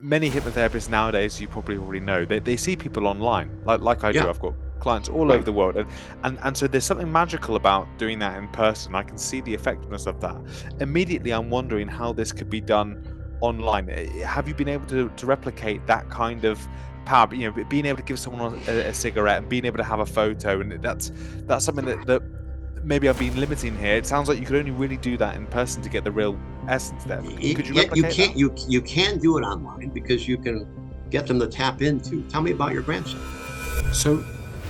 many hypnotherapists nowadays, you probably already know, they see people online, like I do. Yeah, I've got clients all over right. the world, and so there's something magical about doing that in person. I can see the effectiveness of that. Immediately, I'm wondering how this could be done online. Have you been able to replicate that kind of power? You know, being able to give someone a cigarette and being able to have a photo, and that's something that maybe I've been limiting here. It sounds like you could only really do that in person to get the real essence there. But could you Yeah, you replicate that? can't. You can do it online because you can get them to tap into. Tell me about your grandson. So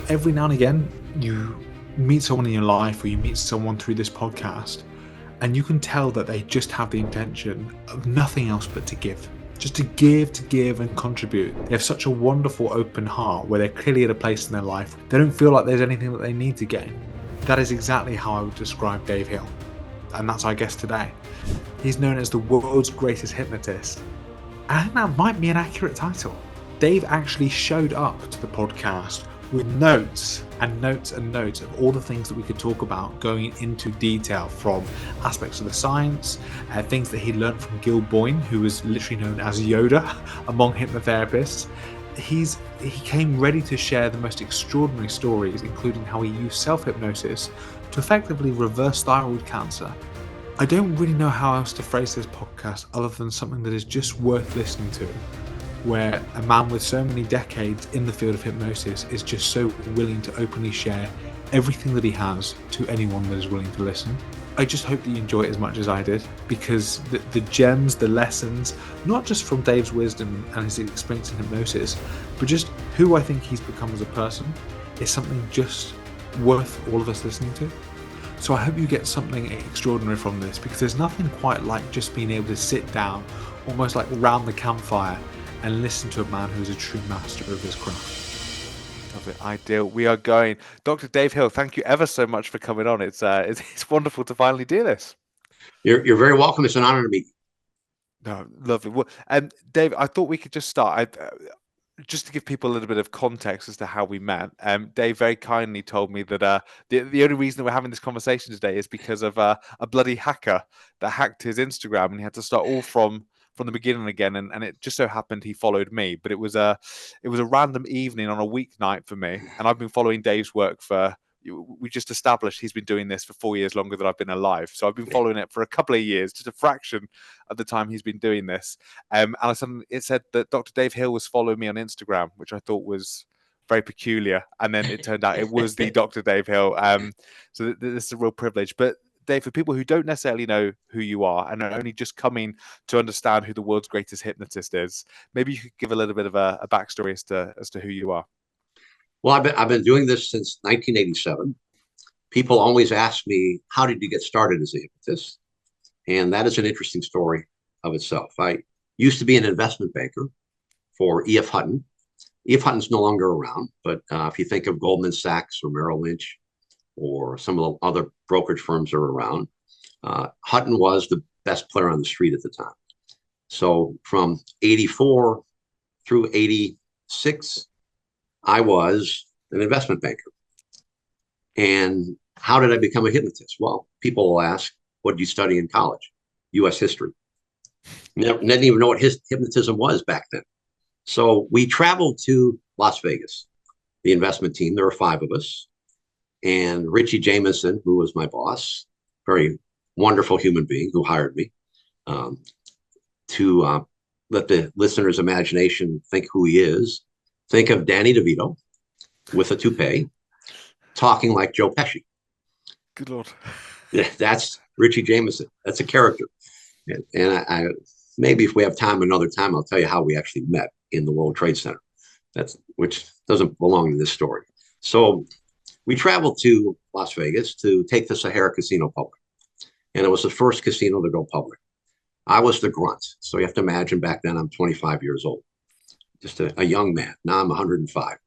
every now and again, you meet someone in your life or you meet someone through this podcast, and you can tell that they just have the intention of nothing else but to give. Just to give and contribute. They have such a wonderful open heart where they're clearly at a place in their life. They don't feel like there's anything that they need to gain. That is exactly how I would describe Dave Hill. And that's our guest today. He's known as the world's greatest hypnotist. I think that might be an accurate title. Dave actually showed up to the podcast with notes and notes and notes of all the things that we could talk about, going into detail from aspects of the science, things that he learned from Gil Boyne, who was literally known as Yoda among hypnotherapists. He came ready to share the most extraordinary stories, including how he used self-hypnosis to effectively reverse thyroid cancer. I don't really know how else to phrase this podcast other than something that is just worth listening to, where a man with so many decades in the field of hypnosis is just so willing to openly share everything that he has to anyone that is willing to listen. I just hope that you enjoy it as much as I did, because the gems, the lessons, not just from Dave's wisdom and his experience in hypnosis, but just who I think he's become as a person, is something just worth all of us listening to. So I hope you get something extraordinary from this, because there's nothing quite like just being able to sit down, almost like round the campfire, and listen to a man who is a true master of his craft. Love it. Ideal. We are going. Dr. Dave Hill, thank you ever so much for coming on. It's wonderful to finally do this. You're very welcome. It's an honor to meet you. No, lovely. Well, Dave, I thought we could just start. Just to give people a little bit of context as to how we met, Dave very kindly told me that the only reason that we're having this conversation today is because of a bloody hacker that hacked his Instagram, and he had to start all from the beginning again. And it just so happened he followed me, but it was a random evening on a weeknight for me, and I've been following Dave's work for. We just established he's been doing this for 4 years longer than I've been alive. So I've been following it for a couple of years, just a fraction of the time he's been doing this. And it said that Dr. Dave Hill was following me on Instagram, which I thought was very peculiar. And then it turned out it was the Dr. Dave Hill. So this is a real privilege. But Dave, for people who don't necessarily know who you are and are only just coming to understand who the world's greatest hypnotist is, maybe you could give a little bit of a backstory as to who you are. Well, I've been doing this since 1987. People always ask me, how did you get started as a hypnotist? And that is an interesting story of itself. I used to be an investment banker for E.F. Hutton. E.F. Hutton's no longer around, but if you think of Goldman Sachs or Merrill Lynch or some of the other brokerage firms are around, Hutton was the best player on the street at the time. So from 84 through 86, I was an investment banker. And how did I become a hypnotist? Well, people will ask, what did you study in college? U.S. history. Didn't even know what hypnotism was back then. So we traveled to Las Vegas, the investment team. There were 5 of us. And Richie Jameson, who was my boss, very wonderful human being who hired me to let the listener's imagination think who he is. Think of Danny DeVito with a toupee, talking like Joe Pesci. Good Lord. Yeah, that's Richie Jameson. That's a character. And I maybe if we have time another time, I'll tell you how we actually met in the World Trade Center. Which doesn't belong to this story. So we traveled to Las Vegas to take the Sahara Casino public. And it was the first casino to go public. I was the grunt. So you have to imagine back then I'm 25 years old. Just a young man. Now I'm 105.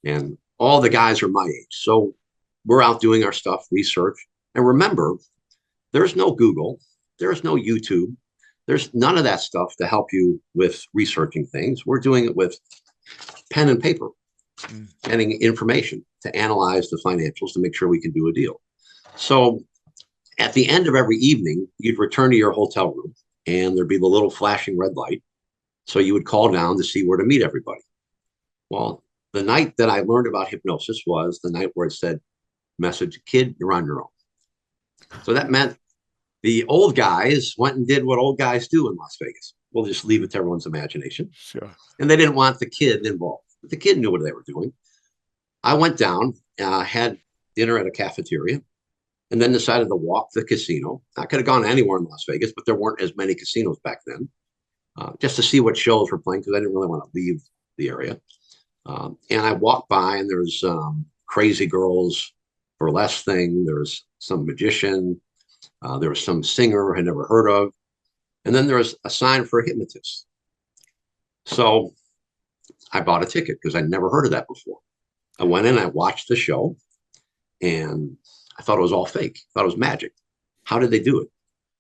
And all the guys are my age. So we're out doing our stuff, research. And remember, there's no Google. There's no YouTube. There's none of that stuff to help you with researching things. We're doing it with pen and paper, getting information to analyze the financials to make sure we can do a deal. So at the end of every evening, you'd return to your hotel room and there'd be the little flashing red light. So you would call down to see where to meet everybody. Well, the night that I learned about hypnosis was the night where it said, message, kid, you're on your own. So that meant the old guys went and did what old guys do in Las Vegas. We'll just leave it to everyone's imagination. Sure. And they didn't want the kid involved. But the kid knew what they were doing. I went down, had dinner at a cafeteria, and then decided to walk the casino. I could have gone anywhere in Las Vegas, but there weren't as many casinos back then, just to see what shows were playing because I didn't really want to leave the area. And I walked by, and there's crazy girls burlesque thing. There's some magician. There was some singer I had never heard of. And then there was a sign for a hypnotist. So I bought a ticket because I'd never heard of that before. I went in, I watched the show, and I thought it was all fake. I thought it was magic. How did they do it?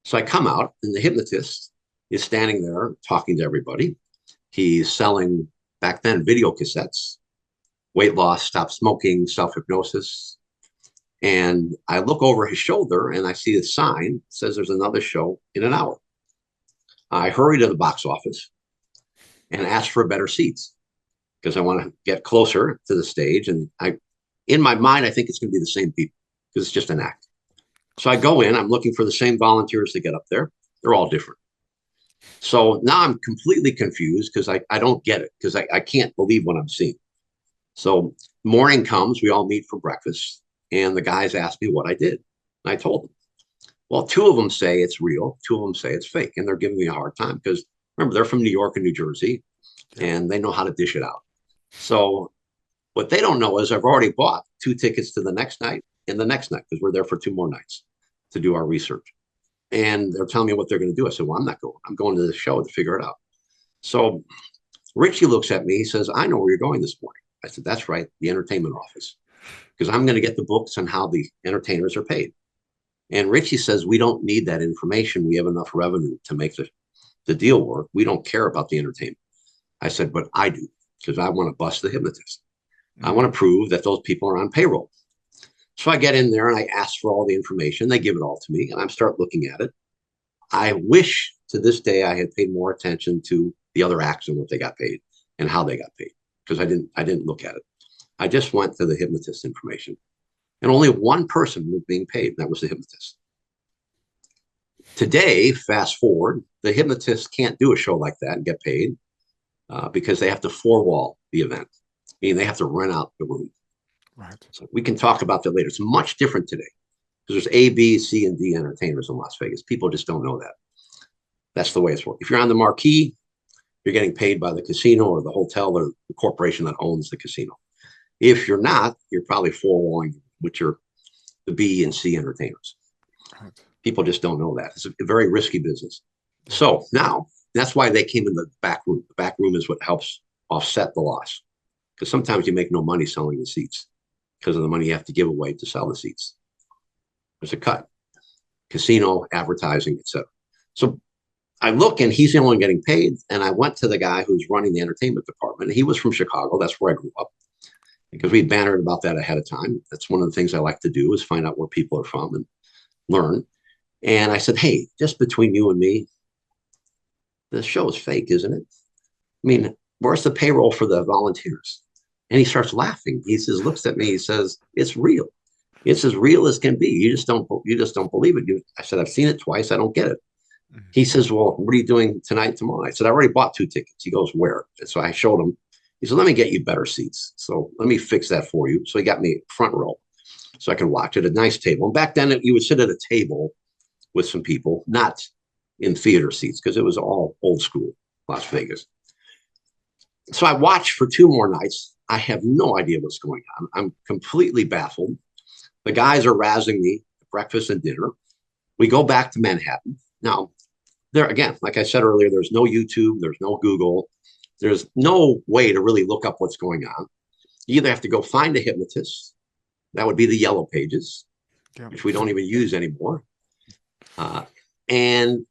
So I come out, and the hypnotist is standing there talking to everybody. He's selling, back then, video cassettes, weight loss, stop smoking, self-hypnosis. And I look over his shoulder, and I see a sign that says there's another show in an hour. I hurry to the box office and ask for better seats because I want to get closer to the stage. And in my mind, I think it's going to be the same people because it's just an act. So I go in, I'm looking for the same volunteers to get up there. They're all different. So now I'm completely confused because I don't get it because I can't believe what I'm seeing. So morning comes, we all meet for breakfast, and the guys asked me what I did. And I told them. Well, two of them say it's real, two of them say it's fake, and they're giving me a hard time because remember, they're from New York and New Jersey, and they know how to dish it out. So what they don't know is I've already bought 2 tickets to the next night and the next night because we're there for 2 more nights to do our research. And they're telling me what they're going to do. I said, well, I'm not going. I'm going to the show to figure it out. So Richie looks at me. He says, I know where you're going this morning. I said, that's right, the entertainment office, because I'm going to get the books on how the entertainers are paid. And Richie says, we don't need that information. We have enough revenue to make the deal work. We don't care about the entertainment. I said, but I do, because I want to bust the hypnotist. I want to prove that those people are on payroll. So I get in there and I ask for all the information. They give it all to me, and I start looking at it. I wish to this day I had paid more attention to the other acts and what they got paid and how they got paid, because I didn't look at it. I just went to the hypnotist information. And only one person was being paid, and that was the hypnotist. Today, fast forward, the hypnotist can't do a show like that and get paid because they have to 4-wall the event, meaning they have to rent out the room. Right. So we can talk about that later. It's much different today because there's A, B, C, and D entertainers in Las Vegas. People just don't know that. That's the way it's working. If you're on the marquee, you're getting paid by the casino or the hotel or the corporation that owns the casino. If you're not, you're probably 4-walling with the B and C entertainers. Right. People just don't know that. It's a very risky business. So now that's why they came in the back room. The back room is what helps offset the loss, because sometimes you make no money selling the seats because of the money you have to give away to sell the seats. There's a cut. Casino, advertising, etc. So I look, and he's the only one getting paid. And I went to the guy who's running the entertainment department. He was from Chicago. That's where I grew up, because we bantered about that ahead of time. That's one of the things I like to do, is find out where people are from and learn. And I said, hey, just between you and me, the show is fake, isn't it? I mean, where's the payroll for the volunteers? And he starts laughing. He says, looks at me, he says, it's real. It's as real as can be. You just don't believe it. I said, I've seen it twice. I don't get it. He says, well, what are you doing tonight, tomorrow? I said, I already bought 2 tickets. He goes, where? And so I showed him. He said, let me get you better seats. So let me fix that for you. So he got me front row so I could watch at a nice table. And back then you would sit at a table with some people, not in theater seats, because it was all old school Las Vegas. So I watched for 2 more nights. I have no idea what's going on. I'm completely baffled. The guys are razzing me at breakfast and dinner. We go back to Manhattan. Now, there again, like I said earlier, there's no YouTube, there's no Google. There's no way to really look up what's going on. You either have to go find a hypnotist. That would be the yellow pages, which we don't even use anymore. And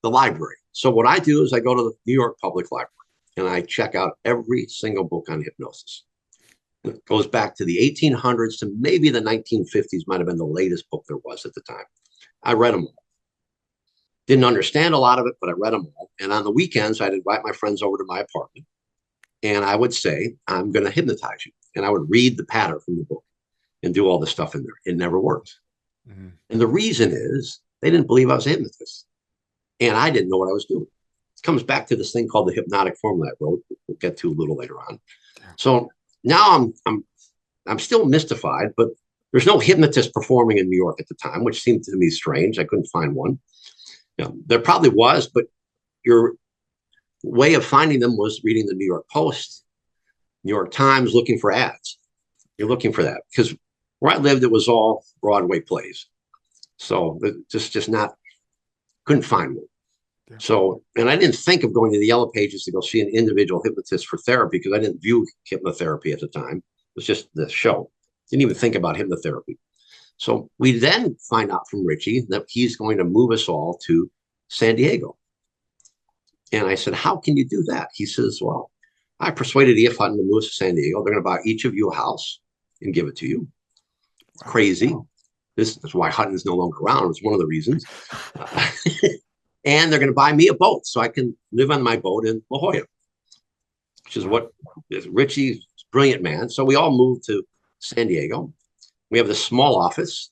the library. So what I do is I go to the New York Public Library and I check out every single book on hypnosis. It goes back to the 1800s to maybe the 1950s, might have been the latest book there was at the time. I read them all. Didn't understand a lot of it, but I read them all. And on the weekends, I'd invite my friends over to my apartment. And I would say, I'm going to hypnotize you. And I would read the pattern from the book and do all the stuff in there. It never worked. Mm-hmm. And the reason is they didn't believe I was a hypnotist. And I didn't know what I was doing. It comes back to this thing called the hypnotic formula I wrote. We'll get to a little later on. So now I'm still mystified, but there's no hypnotist performing in New York at the time, which seemed to me strange. I couldn't find one. There probably was, but your way of finding them was reading the New York Post, New York Times, looking for ads. You're looking for that because where I lived, it was all Broadway plays. So just not, couldn't find one. Yeah. So, and I didn't think of going to the Yellow Pages to go see an individual hypnotist for therapy because I didn't view hypnotherapy at the time. It was just the show. Didn't even think about hypnotherapy. So we then find out from Richie that he's going to move us all to San Diego. And I said, how can you do that? He says, well, I persuaded E.F. Hutton to move us to San Diego. They're going to buy each of you a house and give it to you. Wow. Crazy. This is why Hutton's no longer around. It's one of the reasons. And they're going to buy me a boat so I can live on my boat in La Jolla, which is what Richie's brilliant man. So we all moved to San Diego. We have this small office.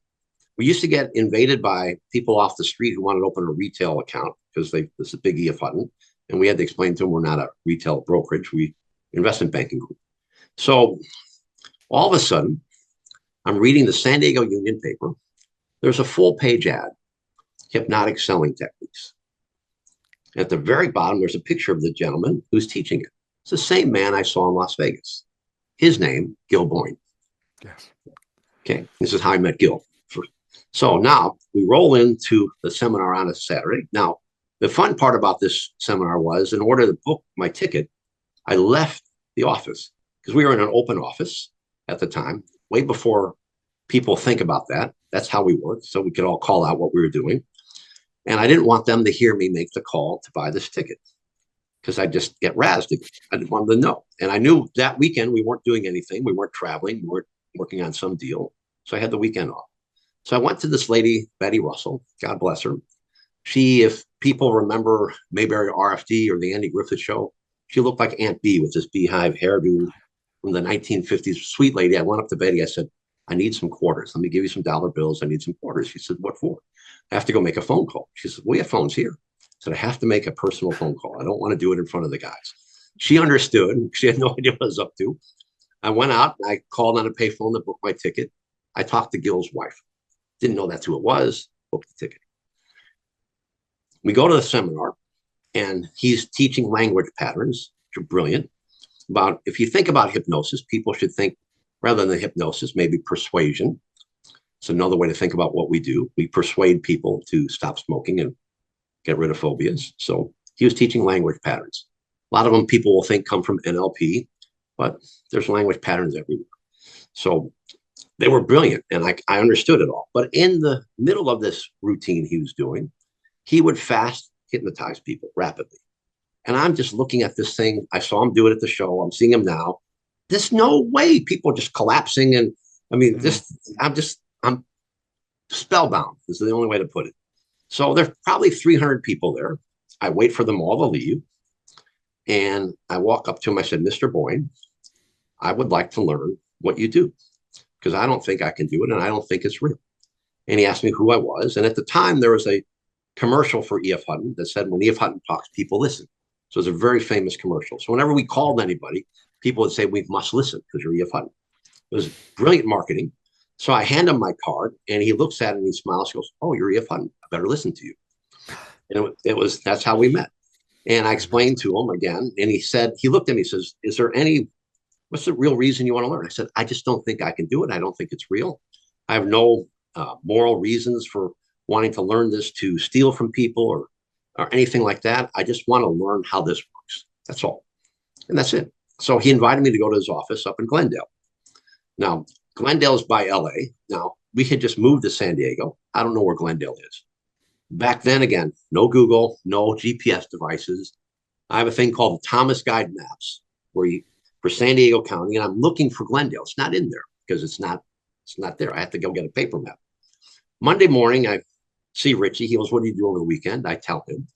We used to get invaded by people off the street who wanted to open a retail account because this is a big E.F. Hutton. And we had to explain to them we're not a retail brokerage, we investment banking group. So all of a sudden, I'm reading the San Diego Union paper. There's a full-page ad, hypnotic selling techniques. At the very bottom, there's a picture of the gentleman who's teaching it. It's the same man I saw in Las Vegas. His name, Gil Boyne. Yes. Okay, this is how I met Gil. So now we roll into the seminar on a Saturday. Now, the fun part about this seminar was in order to book my ticket, I left the office because we were in an open office at the time, way before people think about that. That's how we worked. So we could all call out what we were doing. And I didn't want them to hear me make the call to buy this ticket because I'd just get razzed again. I didn't want them to know. And I knew that weekend we weren't doing anything. We weren't traveling. We weren't working on some deal. So I had the weekend off. So I went to this lady, Betty Russell, God bless her. She, if people remember Mayberry RFD or the Andy Griffith Show, she looked like Aunt Bee with this beehive hairdo from the 1950s. Sweet lady. I went up to Betty. I said, I need some quarters. Let me give you some dollar bills. I need some quarters. She said, what for? I have to go make a phone call. She said, we have phones here. I said, I have to make a personal phone call. I don't want to do it in front of the guys. She understood. She had no idea what I was up to. I went out and I called on a payphone to book my ticket. I talked to Gil's wife. Didn't know that's who it was. Booked the ticket. We go to the seminar and he's teaching language patterns, which are brilliant. About if you think about hypnosis, people should think rather than hypnosis, maybe persuasion. It's another way to think about what we do. We persuade people to stop smoking and get rid of phobias. So he was teaching language patterns. A lot of them people will think come from NLP, but there's language patterns everywhere. So they were brilliant and I understood it all. But in the middle of this routine he was doing, he would fast hypnotize people rapidly. And I'm just looking at this thing. I saw him do it at the show. I'm seeing him now. There's no way people just collapsing. And I mean, I'm spellbound. This is the only way to put it. So there's probably 300 people there. I wait for them all to leave. And I walk up to him. I said, Mr. Boyne, I would like to learn what you do because I don't think I can do it. And I don't think it's real. And he asked me who I was. And at the time, there was a commercial for E.F. Hutton that said, when E.F. Hutton talks, people listen. So it's a very famous commercial. So whenever we called anybody, people would say, we must listen because you're E.F. Hutton. It was brilliant marketing. So I hand him my card and he looks at it and he smiles, goes, oh, you're E.F. Hutton. I better listen to you. And that's how we met. And I explained to him again, and he said, he looked at me, he says, what's the real reason you want to learn? I said, I just don't think I can do it. I don't think it's real. I have no moral reasons for wanting to learn this to steal from people or anything like that. I just want to learn how this works. That's all. And that's it. So he invited me to go to his office up in Glendale. Now, Glendale is by LA. Now, we had just moved to San Diego. I don't know where Glendale is. Back then, again, no Google, no GPS devices. I have a thing called Thomas Guide Maps for San Diego County, and I'm looking for Glendale. It's not in there because it's not there. I have to go get a paper map. Monday morning, I see Richie. He goes, what do you do over the weekend? I tell him.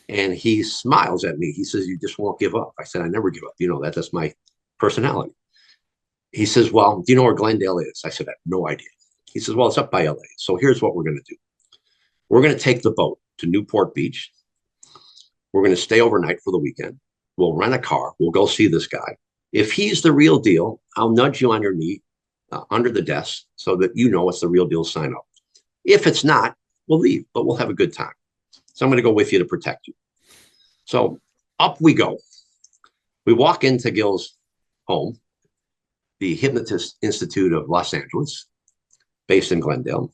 And he smiles at me. He says, you just won't give up. I said, I never give up. You know that. That's my personality. He says, well, do you know where Glendale is? I said, I have no idea. He says, well, it's up by LA. So here's what we're going to do. We're going to take the boat to Newport Beach. We're going to stay overnight for the weekend. We'll rent a car. We'll go see this guy. If he's the real deal, I'll nudge you on your knee under the desk so that you know it's the real deal. Sign up. If it's not, we'll leave, but we'll have a good time. So I'm going to go with you to protect you. So up we go. We walk into Gil's home, the Hypnotist Institute of Los Angeles, based in Glendale.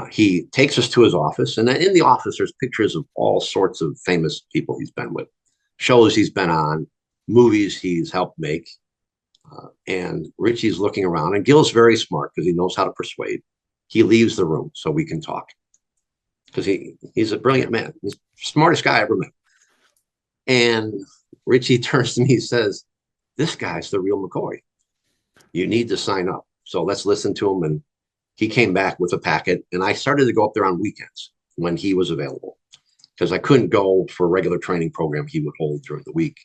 He takes us to his office, and in the office, there's pictures of all sorts of famous people he's been with, shows he's been on, movies he's helped make. And Richie's looking around, and Gil's very smart because he knows how to persuade. He leaves the room so we can talk because he's a brilliant man. He's the smartest guy I ever met. And Richie turns to me, he says, this guy's the real McCoy. You need to sign up. So let's listen to him. And he came back with a packet, and I started to go up there on weekends when he was available because I couldn't go for a regular training program he would hold during the week.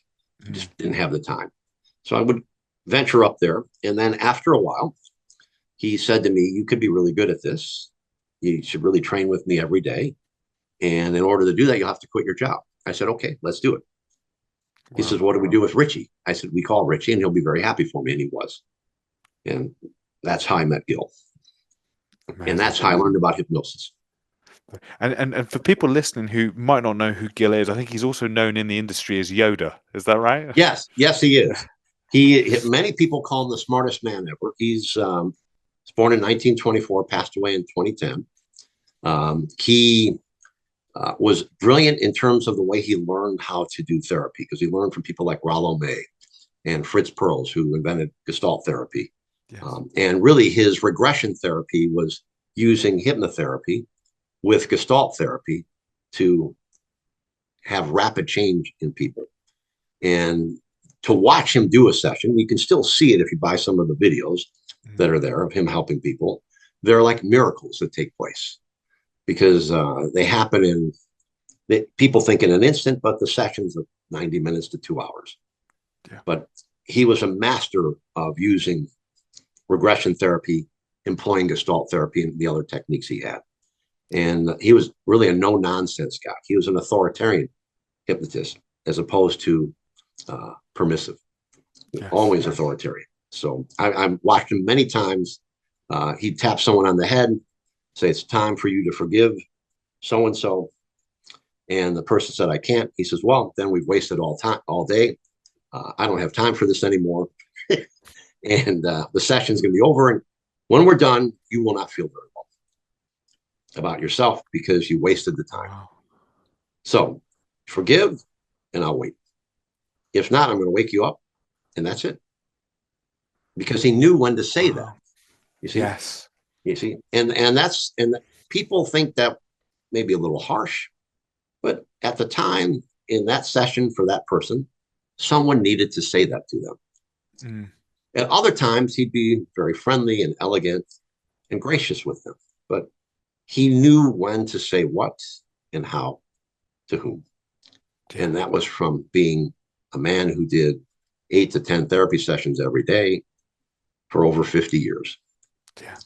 I just didn't have the time. So I would venture up there. And then after a while, he said to me, you could be really good at this. You should really train with me every day. And in order to do that, you'll have to quit your job. I said, okay, let's do it. Wow. He says, what do we do with Richie? I said, we call Richie and he'll be very happy for me. And he was. And that's how I met Gil. Amazing. And that's how I learned about hypnosis. And for people listening who might not know who Gil is, I think he's also known in the industry as Yoda. Is that right? Yes, he is. Many people call him the smartest man ever. He's born in 1924, passed away in 2010. He was brilliant in terms of the way he learned how to do therapy because he learned from people like Rollo May and Fritz Perls, who invented Gastal Therapy. Yes. And really his regression therapy was using hypnotherapy with Gestalt therapy to have rapid change in people. And to watch him do a session, you can still see it if you buy some of the videos that are there of him helping people. They're like miracles that take place because they happen people think in an instant, but the sessions are 90 minutes to 2 hours. Yeah. But he was a master of using regression therapy, employing Gestalt therapy and the other techniques he had. And he was really a no-nonsense guy. He was an authoritarian hypnotist as opposed to permissive, yes. Always authoritarian. So I've watched him many times. He'd tap someone on the head, say, it's time for you to forgive so-and-so. And the person said, I can't. He says, well, then we've wasted all day. I don't have time for this anymore. And the session's going to be over. And when we're done, you will not feel very well about yourself because you wasted the time. Wow. So forgive and I'll wait. If not, I'm going to wake you up and that's it. Because he knew when to say that. You see? Yes. You see? And people think that may be a little harsh, but at the time in that session for that person, someone needed to say that to them. Mm. At other times, he'd be very friendly and elegant and gracious with them, but he knew when to say what and how to whom. Yeah. And that was from being a man who did 8 to 10 therapy sessions every day for over 50 years. Yeah.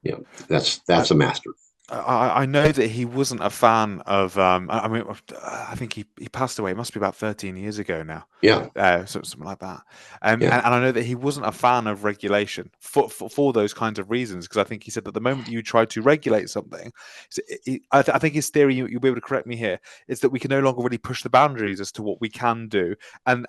Yeah, that's a master. I know that he wasn't a fan of. I mean, I think he passed away. It must be about 13 years ago now. Yeah, something like that. And I know that he wasn't a fan of regulation for those kinds of reasons. Because I think he said that the moment you try to regulate something, I think his theory, you'll be able to correct me here, is that we can no longer really push the boundaries as to what we can do. And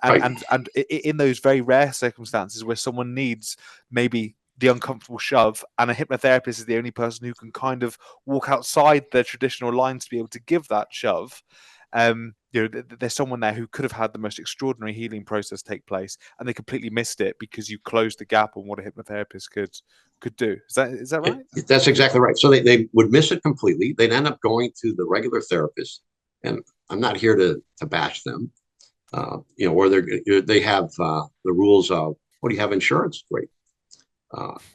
in those very rare circumstances where someone needs maybe the uncomfortable shove, and a hypnotherapist is the only person who can kind of walk outside the traditional lines to be able to give that shove. There's someone there who could have had the most extraordinary healing process take place, and they completely missed it because you closed the gap on what a hypnotherapist could do. Is that right? That's exactly right. So they would miss it completely. They'd end up going to the regular therapist, and I'm not here to bash them. Where they have the rules of, what do you have insurance? Great.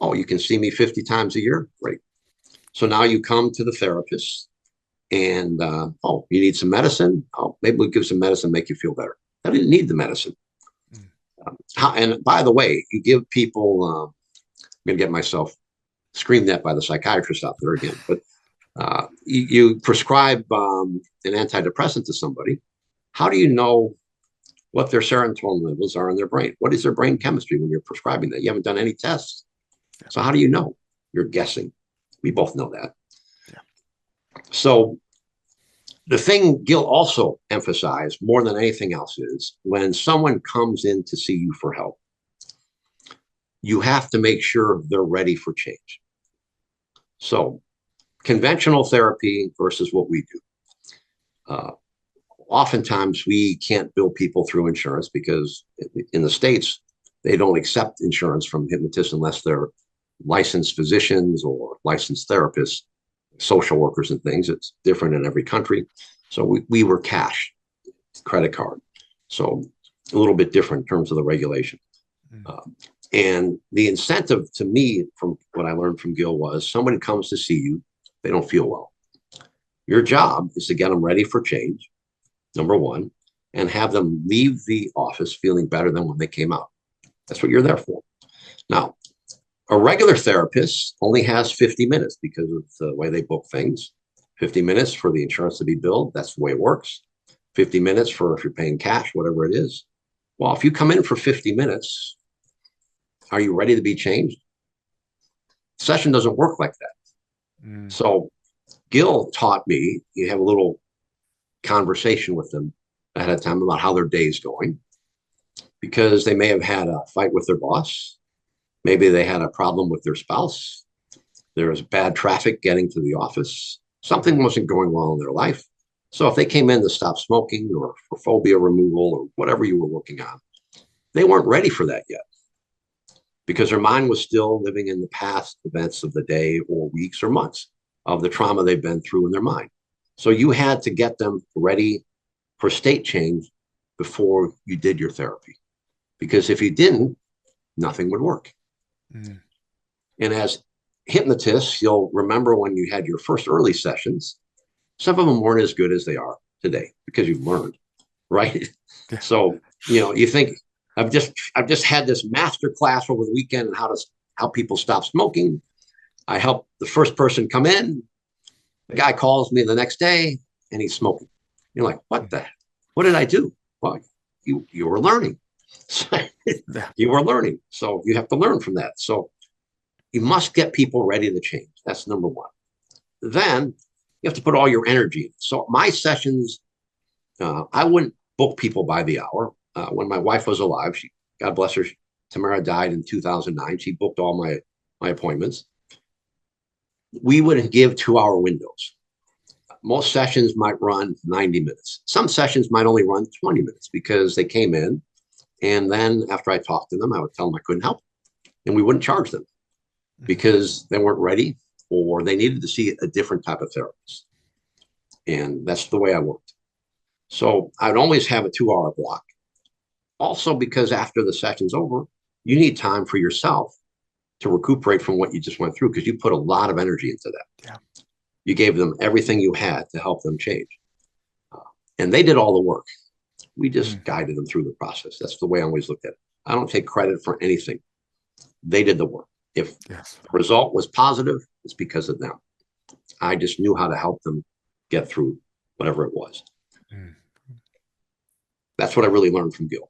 You can see me 50 times a year. Great. So now you come to the therapist And, oh, you need some medicine? Oh, maybe we'll give some medicine, make you feel better. I didn't need the medicine. And by the way, you give people, I'm going to get myself screamed at by the psychiatrist out there again, but you prescribe an antidepressant to somebody. How do you know what their serotonin levels are in their brain? What is their brain chemistry when you're prescribing that? You haven't done any tests. So how do you know? You're guessing. We both know that. Yeah. So the thing Gil also emphasized more than anything else is when someone comes in to see you for help, you have to make sure they're ready for change. So conventional therapy versus what we do. Oftentimes we can't bill people through insurance because in the States, they don't accept insurance from hypnotists unless they're licensed physicians or licensed therapists, social workers and things. It's different in every country. So we were cash, credit card. So a little bit different in terms of the regulation. And the incentive to me from what I learned from Gil was someone comes to see you, they don't feel well. Your job is to get them ready for change, number one, and have them leave the office feeling better than when they came out. That's what you're there for. Now, a regular therapist only has 50 minutes because of the way they book things. 50 minutes for the insurance to be billed. That's the way it works. 50 minutes for if you're paying cash, whatever it is. Well, if you come in for 50 minutes, are you ready to be changed? Session doesn't work like that. So Gil taught me, you have a little conversation with them ahead of time about how their day is going, because they may have had a fight with their boss. Maybe they had a problem with their spouse. There was bad traffic getting to the office. Something wasn't going well in their life. So if they came in to stop smoking or for phobia removal or whatever you were working on, they weren't ready for that yet because their mind was still living in the past events of the day or weeks or months of the trauma they've been through in their mind. So you had to get them ready for state change before you did your therapy. Because if you didn't, nothing would work. And as hypnotists, you'll remember when you had your first early sessions, some of them weren't as good as they are today because you've learned, right? So, you think I've just had this master class over the weekend on how people stop smoking. I helped the first person come in. The guy calls me the next day and he's smoking. You're like, what did I do? Well, you were learning. You were learning. So you have to learn from that. So you must get people ready to change. That's number one. Then you have to put all your energy in. So my sessions, I wouldn't book people by the hour. When my wife was alive, God bless her, Tamara died in 2009. She booked all my appointments. We would give 2-hour windows. Most sessions might run 90 minutes. Some sessions might only run 20 minutes because they came in. And then after I talked to them, I would tell them I couldn't help. And we wouldn't charge them because they weren't ready or they needed to see a different type of therapist. And that's the way I worked. So I'd always have a 2-hour block. Also, because after the session's over, you need time for yourself to recuperate from what you just went through because you put a lot of energy into that. Yeah. You gave them everything you had to help them change. And they did all the work. We just guided them through the process. That's the way I always looked at it. I don't take credit for anything. They did the work. If the result was positive, it's because of them. I just knew how to help them get through whatever it was. That's what I really learned from Gil.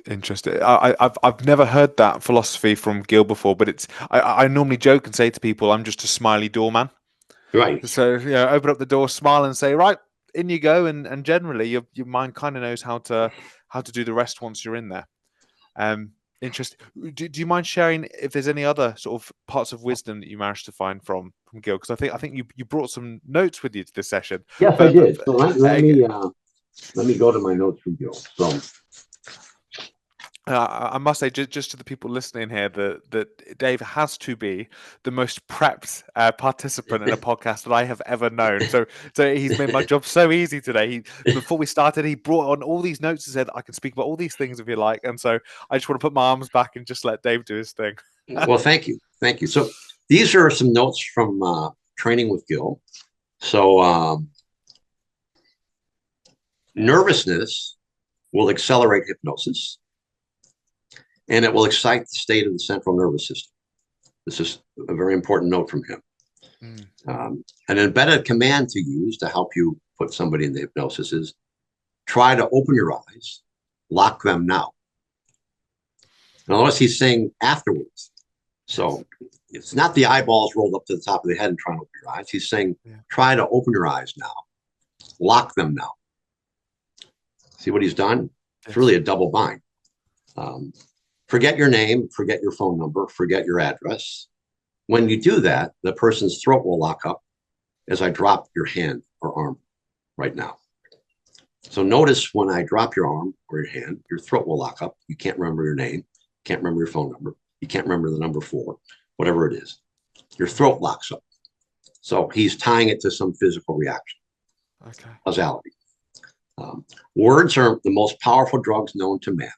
Interesting. I've never heard that philosophy from Gil before, but it's I normally joke and say to people, I'm just a smiley doorman. Right. So open up the door, smile, and say, right, in you go. And generally, your mind kind of knows how to do the rest once you're in there. Interesting. Do you mind sharing if there's any other sort of parts of wisdom that you managed to find from Gil? Because I think you brought some notes with you to this session. Yes, I did. So let me go to my notes from Gil. So. I must say, just to the people listening here, that Dave has to be the most prepped participant in a podcast that I have ever known. So he's made my job so easy today. Before we started, he brought on all these notes and said, I can speak about all these things if you like. And so I just want to put my arms back and just let Dave do his thing. Well, thank you. So these are some notes from training with Gil. So nervousness will accelerate hypnosis, and it will excite the state of the central nervous system. This is a very important note from him. An embedded command to use to help you put somebody into hypnosis is try to open your eyes, lock them now. Now, notice he's saying afterwards. So it's not the eyeballs rolled up to the top of the head and trying to open your eyes. He's saying, try to open your eyes now, lock them now. See what he's done? It's really a double bind. Forget your name, forget your phone number, forget your address. When you do that, the person's throat will lock up as I drop your hand or arm right now. So notice when I drop your arm or your hand, your throat will lock up. You can't remember your name, can't remember your phone number, you can't remember the number 4, whatever it is. Your throat locks up. So he's tying it to some physical reaction. Okay. Causality. Words are the most powerful drugs known to man.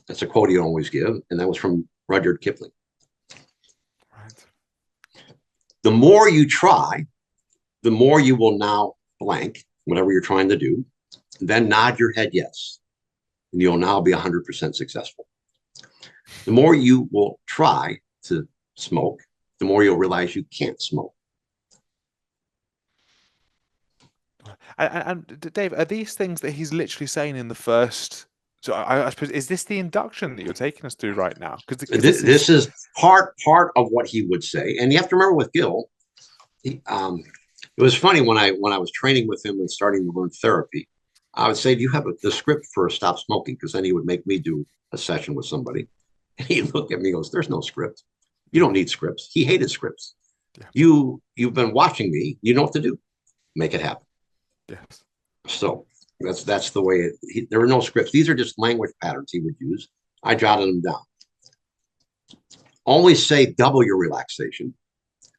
That's a quote he always give, and that was from Rudyard Kipling. Right. The more you try, the more you will now blank, whatever you're trying to do, then nod your head yes, and you'll now be 100% successful. The more you will try to smoke, the more you'll realize you can't smoke. And Dave, are these things that he's literally saying in the first? So I suppose, is this the induction that you're taking us through right now? Because this is part of what he would say, and you have to remember with Gil, it was funny when I was training with him and starting to learn therapy. I would say, "Do you have the script for Stop Smoking?" Because then he would make me do a session with somebody, and he'd look at me and goes, "There's no script. You don't need scripts." He hated scripts. Yeah. You've been watching me. You know what to do. Make it happen. Yes. So that's the way there were no scripts. These are just language patterns he would use. I jotted them down. Always say double your relaxation.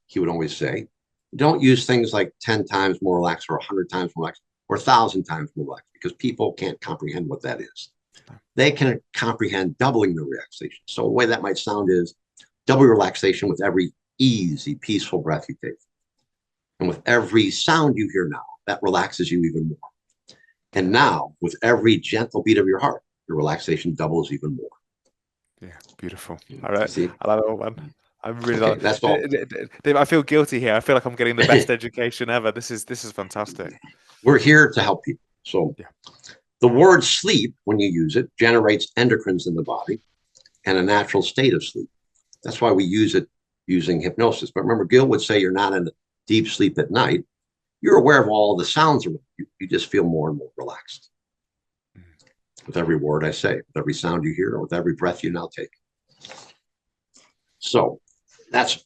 He would always say, don't use things like 10 times more relaxed or 100 times more relaxed or 1,000 times more relaxed, because people can't comprehend what that is. They can comprehend doubling the relaxation. So the way that might sound is double your relaxation with every easy, peaceful breath you take. And with every sound you hear now, that relaxes you even more. And now, with every gentle beat of your heart, your relaxation doubles even more. Yeah, beautiful. All right. I love it all, man. I really love it. That's all. Dave, I feel guilty here. I feel like I'm getting the best education ever. This is fantastic. We're here to help people. So the word sleep, when you use it, generates endocrines in the body and a natural state of sleep. That's why we use it using hypnosis. But remember, Gil would say you're not in deep sleep at night. You're aware of all the sounds around you. You just feel more and more relaxed. With every word I say, with every sound you hear, or with every breath you now take. So that's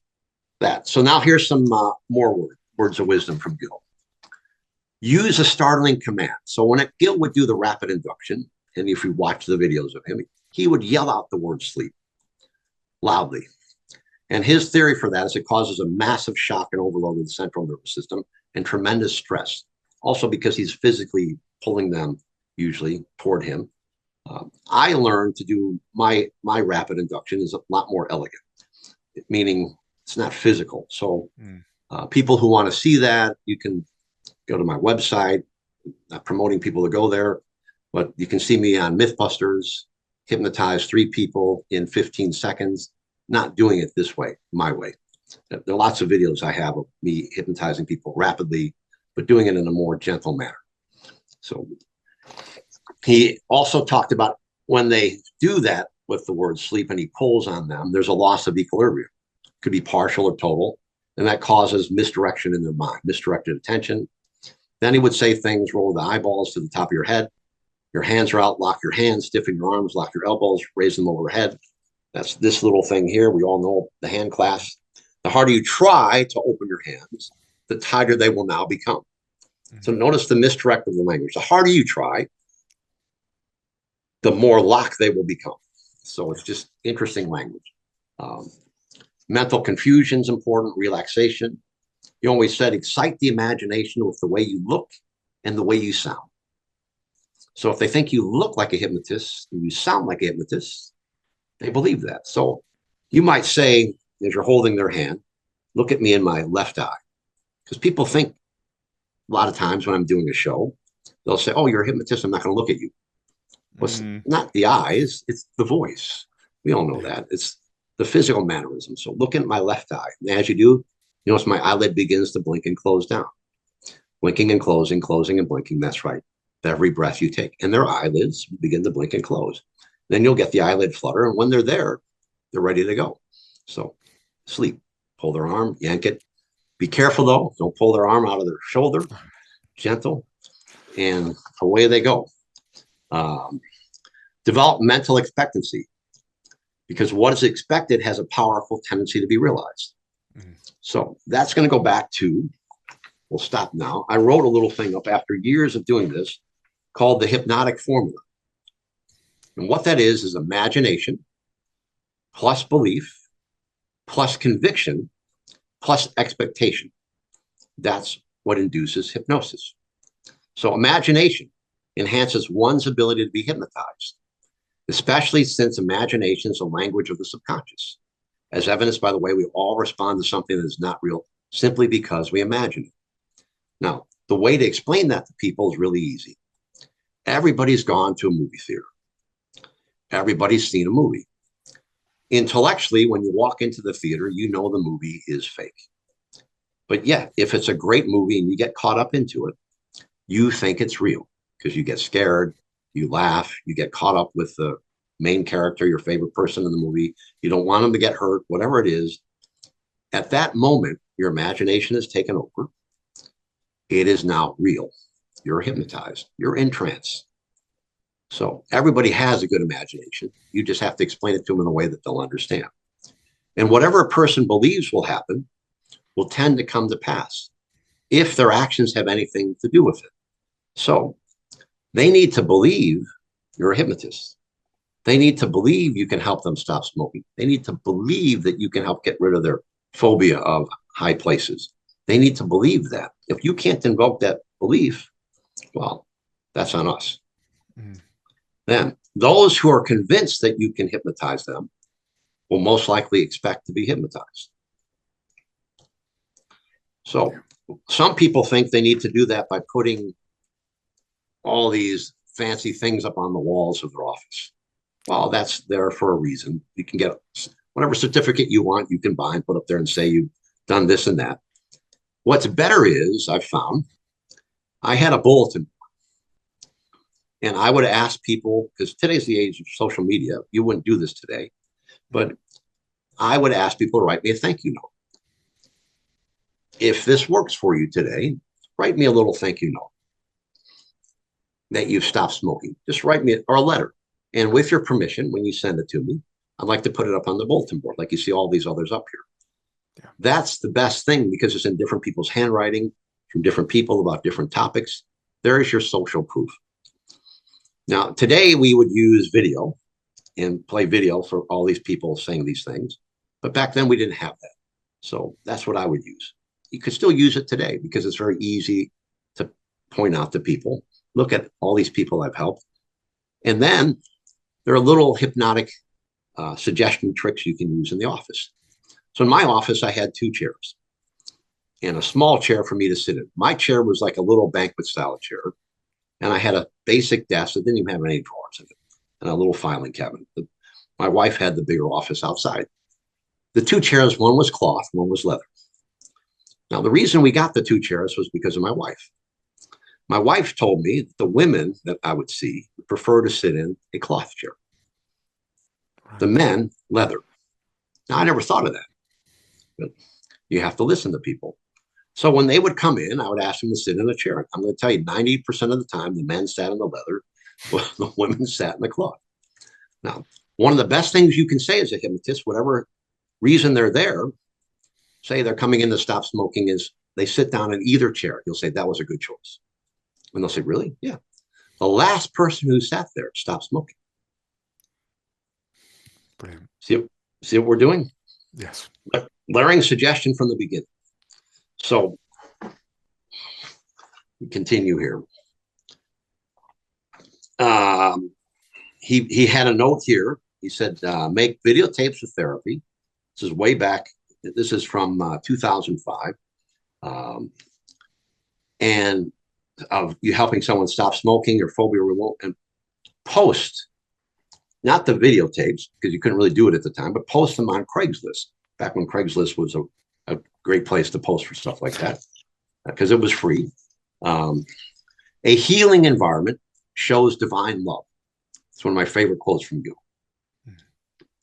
that. So now here's some more words of wisdom from Gil. Use a startling command. So when Gil would do the rapid induction, and if you watch the videos of him, he would yell out the word sleep loudly. And his theory for that is it causes a massive shock and overload of the central nervous system and tremendous stress. Also because he's physically pulling them usually toward him. I learned to do my rapid induction is a lot more elegant, meaning it's not physical. So people who want to see that, you can go to my website. Not promoting people to go there, but you can see me on Mythbusters, hypnotize 3 people in 15 seconds, not doing it this way, my way. There are lots of videos I have of me hypnotizing people rapidly, but doing it in a more gentle manner. So he also talked about when they do that with the word sleep and he pulls on them, there's a loss of equilibrium. It could be partial or total, and that causes misdirection in their mind, misdirected attention. Then he would say things, roll the eyeballs to the top of your head. Your hands are out, lock your hands, stiffen your arms, lock your elbows, raise them overhead. That's this little thing here. We all know the hand clasp. The harder you try to open your hands, the tighter they will now become. So notice the misdirect of the language. The harder you try, the more locked they will become. So it's just interesting language. Mental confusion is important, relaxation. You always said excite the imagination with the way you look and the way you sound. So if they think you look like a hypnotist and you sound like a hypnotist, they believe that. So you might say, as you're holding their hand, look at me in my left eye. Because people think A lot of times when I'm doing a show, they'll say, "Oh, you're a hypnotist. I'm not going to look at you." Well, it's not the eyes, it's the voice. We all know that. It's the physical mannerism. So look at my left eye. And as you do, you notice my eyelid begins to blink and close down. Blinking and closing, closing and blinking. That's right. Every breath you take. And their eyelids begin to blink and close. Then you'll get the eyelid flutter. And when they're there, they're ready to go. So sleep. Pull their arm, yank it. Be careful, though. Don't pull their arm out of their shoulder. Gentle. And away they go. Develop mental expectancy, because what is expected has a powerful tendency to be realized. So that's going to go back to, we'll stop now. I wrote a little thing up after years of doing this called the hypnotic formula. And what that is imagination plus belief plus conviction plus expectation. That's what induces hypnosis. So imagination enhances one's ability to be hypnotized, especially since imagination is a language of the subconscious, as evidenced by the way we all respond to something that is not real simply because we imagine it. Now, the way to explain that to people is really easy. Everybody's gone to a movie theater. Everybody's seen a movie. Intellectually, when you walk into the theater, you know the movie is fake. But yet, if it's a great movie and you get caught up into it, you think it's real because you get scared, you laugh, you get caught up with the main character, your favorite person in the movie. You don't want them to get hurt, whatever it is. At that moment, your imagination is taken over. It is now real. You're hypnotized. You're in trance. So everybody has a good imagination. You just have to explain it to them in a way that they'll understand. And whatever a person believes will happen will tend to come to pass if their actions have anything to do with it. So they need to believe you're a hypnotist. They need to believe you can help them stop smoking. They need to believe that you can help get rid of their phobia of high places. They need to believe that. If you can't invoke that belief, well, that's on us. Then those who are convinced that you can hypnotize them will most likely expect to be hypnotized. So some people think they need to do that by putting all these fancy things up on the walls of their office. Well, that's there for a reason. You can get whatever certificate you want, you can buy and put up there and say you've done this and that. What's better is, I've found, I had a bulletin. And I would ask people, because today's the age of social media, you wouldn't do this today, but I would ask people to write me a thank you note. If this works for you today, write me a little thank you note that you've stopped smoking. Just write me or a letter. And with your permission, when you send it to me, I'd like to put it up on the bulletin board, like you see all these others up here. Yeah. That's the best thing because it's in different people's handwriting from different people about different topics. There is your social proof. Now, today we would use video and play video for all these people saying these things. But back then we didn't have that. So that's what I would use. You could still use it today because it's very easy to point out to people. Look at all these people I've helped. And then there are little hypnotic suggestion tricks you can use in the office. So in my office, I had 2 chairs and a small chair for me to sit in. My chair was like a little banquet style chair. And I had a basic desk that didn't even have any drawers in it and a little filing cabinet. My wife had the bigger office outside. The 2 chairs, one was cloth, one was leather. Now, the reason we got the 2 chairs was because of my wife. My wife told me that the women that I would see would prefer to sit in a cloth chair. The men, leather. Now, I never thought of that. But you have to listen to people. So when they would come in, I would ask them to sit in a chair. I'm going to tell you, 90% of the time, the men sat in the leather, while the women sat in the cloth. Now, one of the best things you can say as a hypnotist, whatever reason they're there, say they're coming in to stop smoking, is they sit down in either chair. You'll say, that was a good choice. And they'll say, really? Yeah. The last person who sat there stopped smoking. Brilliant. See what we're doing? Yes. Layering suggestion from the beginning. So we continue here. He had a note here. He said, make videotapes of therapy. This is way back. This is from 2005. and of you helping someone stop smoking or phobia remote, and post, not the videotapes, because you couldn't really do it at the time, but post them on Craigslist, back when Craigslist was a great place to post for stuff like that, because it was free. A healing environment shows divine love. It's one of my favorite quotes from Gil.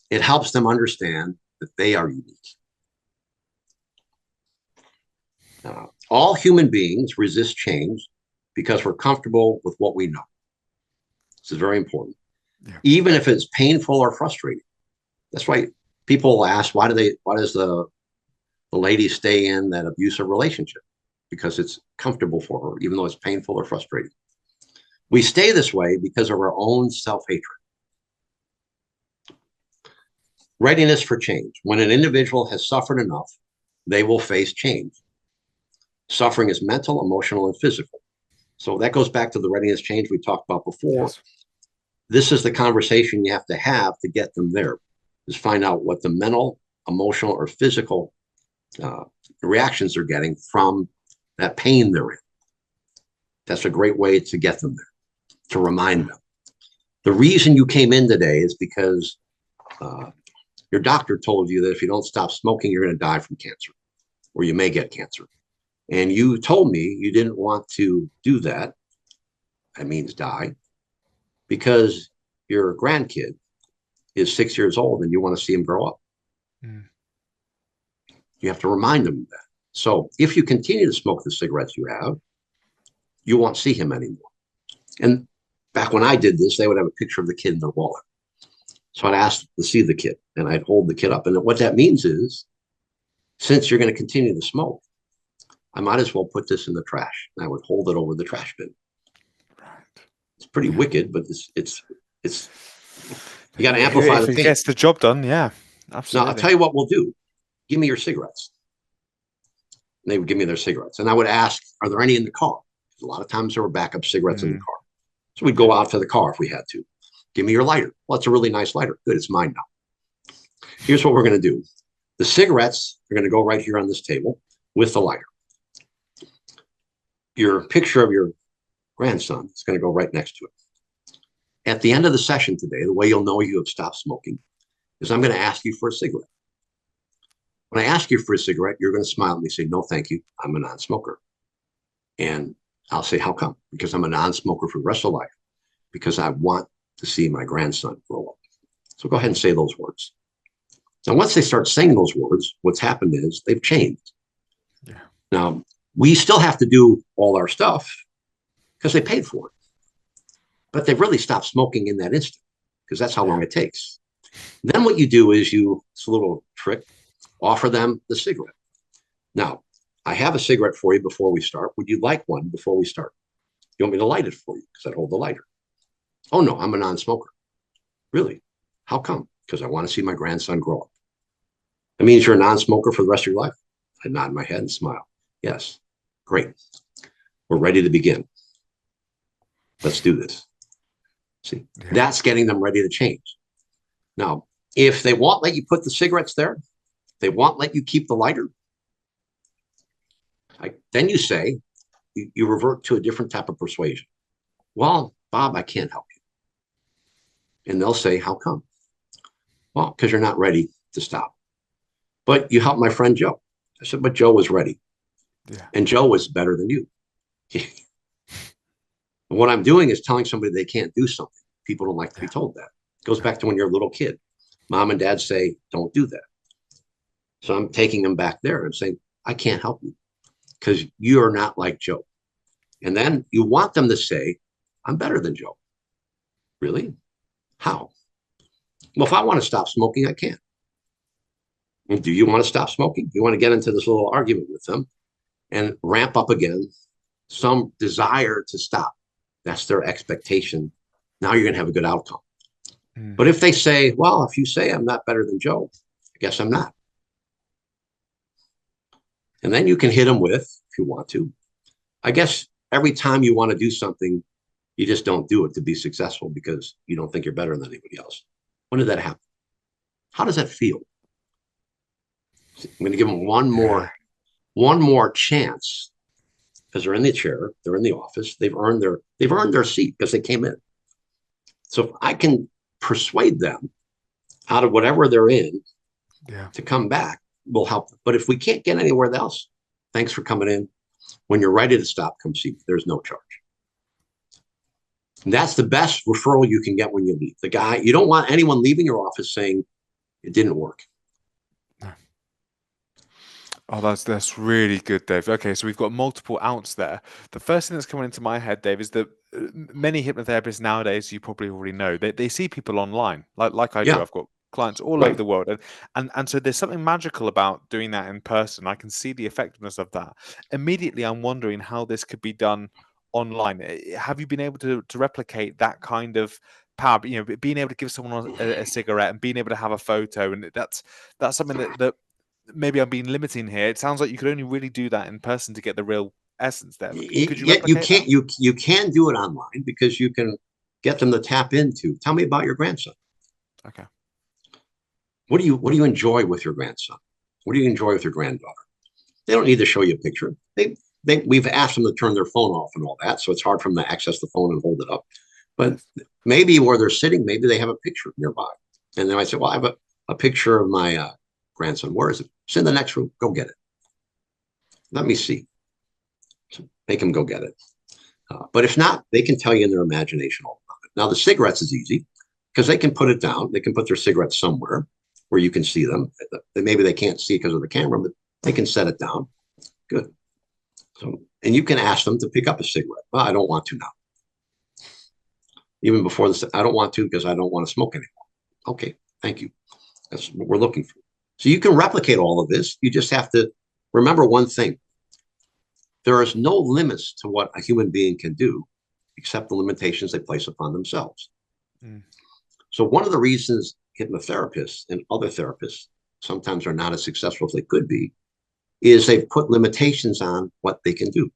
It helps them understand that they are unique. All human beings resist change because we're comfortable with what we know. This is very important. Yeah. Even if it's painful or frustrating. That's why people ask, why does the lady stay in that abusive relationship? Because it's comfortable for her, even though it's painful or frustrating. We stay this way because of our own self-hatred. Readiness for change. When an individual has suffered enough, they will face change. Suffering is mental, emotional, and physical. So that goes back to the readiness change we talked about before. Yes. This is the conversation you have to get them there, is find out what the mental, emotional, or physical reactions they're getting from that pain they're in. That's a great way to get them there, to remind them. The reason you came in today is because your doctor told you that if you don't stop smoking, you're going to die from cancer, or you may get cancer. And you told me you didn't want to do that. That means die, because your grandkid is 6 years old and you want to see him grow up. Mm. You have to remind them of that. So if you continue to smoke the cigarettes you have, you won't see him anymore. And back when I did this, they would have a picture of the kid in their wallet. So I'd ask to see the kid, and I'd hold the kid up. And what that means is, since you're going to continue to smoke, I might as well put this in the trash. And I would hold it over the trash bin. Right. It's pretty wicked, but it's you got to amplify the pain. If it gets the job done, yeah, absolutely. Now I'll tell you what we'll do. Give me your cigarettes. And they would give me their cigarettes, and I would ask, "Are there any in the car?" A lot of times there were backup cigarettes in the car, so we'd go out to the car if we had to. Give me your lighter. Well, it's a really nice lighter. Good, it's mine now. Here's what we're going to do. The cigarettes are going to go right here on this table with the lighter. Your picture of your grandson is going to go right next to it. At the end of the session today, the way you'll know you have stopped smoking is I'm going to ask you for a cigarette. When I ask you for a cigarette, you're going to smile at me and say, "No, thank you. I'm a non-smoker." And I'll say, "How come?" "Because I'm a non-smoker for the rest of life, because I want to see my grandson grow up." So go ahead and say those words. Now, once they start saying those words, what's happened is they've changed. Yeah. Now, we still have to do all our stuff because they paid for it. But they've really stopped smoking in that instant, because that's how long it takes. Then what you do is it's a little trick, offer them the cigarette. Now, I have a cigarette for you before we start. Would you like one before we start? You want me to light it for you? Because I'd hold the lighter. "Oh, no, I'm a non-smoker." "Really? How come?" "Because I want to see my grandson grow up." "That means you're a non-smoker for the rest of your life?" I nod my head and smile. "Yes." "Great. We're ready to begin. Let's do this." See, that's getting them ready to change. Now, if they won't let you put the cigarettes there, they won't let you keep the lighter, then you say, you revert to a different type of persuasion. "Well, Bob, I can't help you." And they'll say, "How come?" "Well, because you're not ready to stop." "But you helped my friend Joe." I said, "But Joe was ready. Yeah. And Joe was better than you." What I'm doing is telling somebody they can't do something. People don't like to be told that. It goes back to when you're a little kid. Mom and dad say, "Don't do that." So I'm taking them back there and saying, "I can't help you because you're not like Joe." And then you want them to say, "I'm better than Joe." "Really? How?" "Well, if I want to stop smoking, I can." "Well, do you want to stop smoking?" You want to get into this little argument with them and ramp up again some desire to stop. That's their expectation. Now you're going to have a good outcome. Mm. But if they say, "Well, if you say I'm not better than Joe, I guess I'm not." And then you can hit them with, if you want to, I guess every time you want to do something, you just don't do it to be successful because you don't think you're better than anybody else. When did that happen? How does that feel? I'm going to give them one more chance because they're in the chair, they're in the office, they've earned their seat because they came in. So if I can persuade them out of whatever they're in to come back, will help them. But if we can't get anywhere else, thanks for coming in. When you're ready to stop, come see me. There's no charge. And that's the best referral you can get when you leave. You don't want anyone leaving your office saying it didn't work. Oh, that's really good, Dave. Okay, so we've got multiple outs there. The first thing that's coming into my head, Dave, is that many hypnotherapists nowadays, you probably already know, they see people online, like I do. I've got clients all over the world, and so there's something magical about doing that in person. I can see the effectiveness of that. Immediately, I'm wondering how this could be done online. Have you been able to replicate that kind of power? You know, being able to give someone a cigarette and being able to have a photo, and that's something that maybe I'm being limiting here. It sounds like you could only really do that in person to get the real essence there. Could you replicate that? You can do it online because you can get them to tap into. Tell me about your grandson. Okay. What do you enjoy with your grandson? What do you enjoy with your granddaughter? They don't need to show you a picture. We've asked them to turn their phone off and all that, so it's hard for them to access the phone and hold it up. But maybe where they're sitting, maybe they have a picture nearby, and then I say, "Well, I have a picture of my grandson. Where is it? It's in the next room. Go get it. Let me see." So make them go get it. But if not, they can tell you in their imagination all about it. Now, the cigarettes is easy because they can put it down. They can put their cigarettes somewhere where you can see them. Maybe they can't see because of the camera, but they can set it down. Good. So, and you can ask them to pick up a cigarette. Well, I don't want to now. Even before this, I don't want to because I don't want to smoke anymore. Okay, thank you. That's what we're looking for. So you can replicate all of this. You just have to remember one thing. There is no limits to what a human being can do except the limitations they place upon themselves. So one of the reasons hypnotherapists and other therapists sometimes are not as successful as they could be is they've put limitations on what they can do.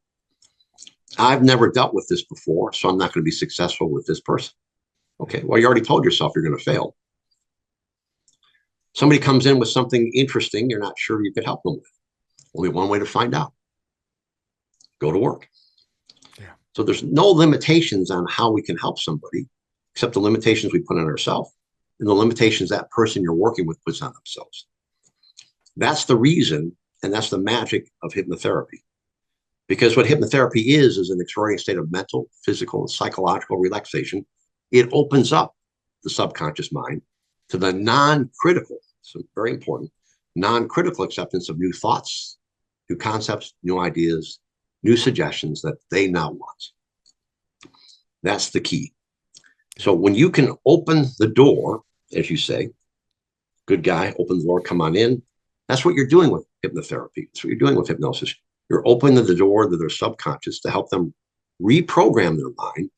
I've never dealt with this before, so I'm not going to be successful with this person. Okay, well, you already told yourself you're going to fail. Somebody comes in with something interesting you're not sure you could help them with. Only one way to find out. Go to work. Yeah. So there's no limitations on how we can help somebody except the limitations we put on ourselves and the limitations that person you're working with puts on themselves. That's the reason, and that's the magic of hypnotherapy. Because what hypnotherapy is an extraordinary state of mental, physical, and psychological relaxation. It opens up the subconscious mind to the non-critical, so very important, non-critical acceptance of new thoughts, new concepts, new ideas, new suggestions that they now want. That's the key. So when you can open the door, as you say, good guy, open the door, come on in. That's what you're doing with hypnotherapy. That's what you're doing with hypnosis. You're opening the door to their subconscious to help them reprogram their mind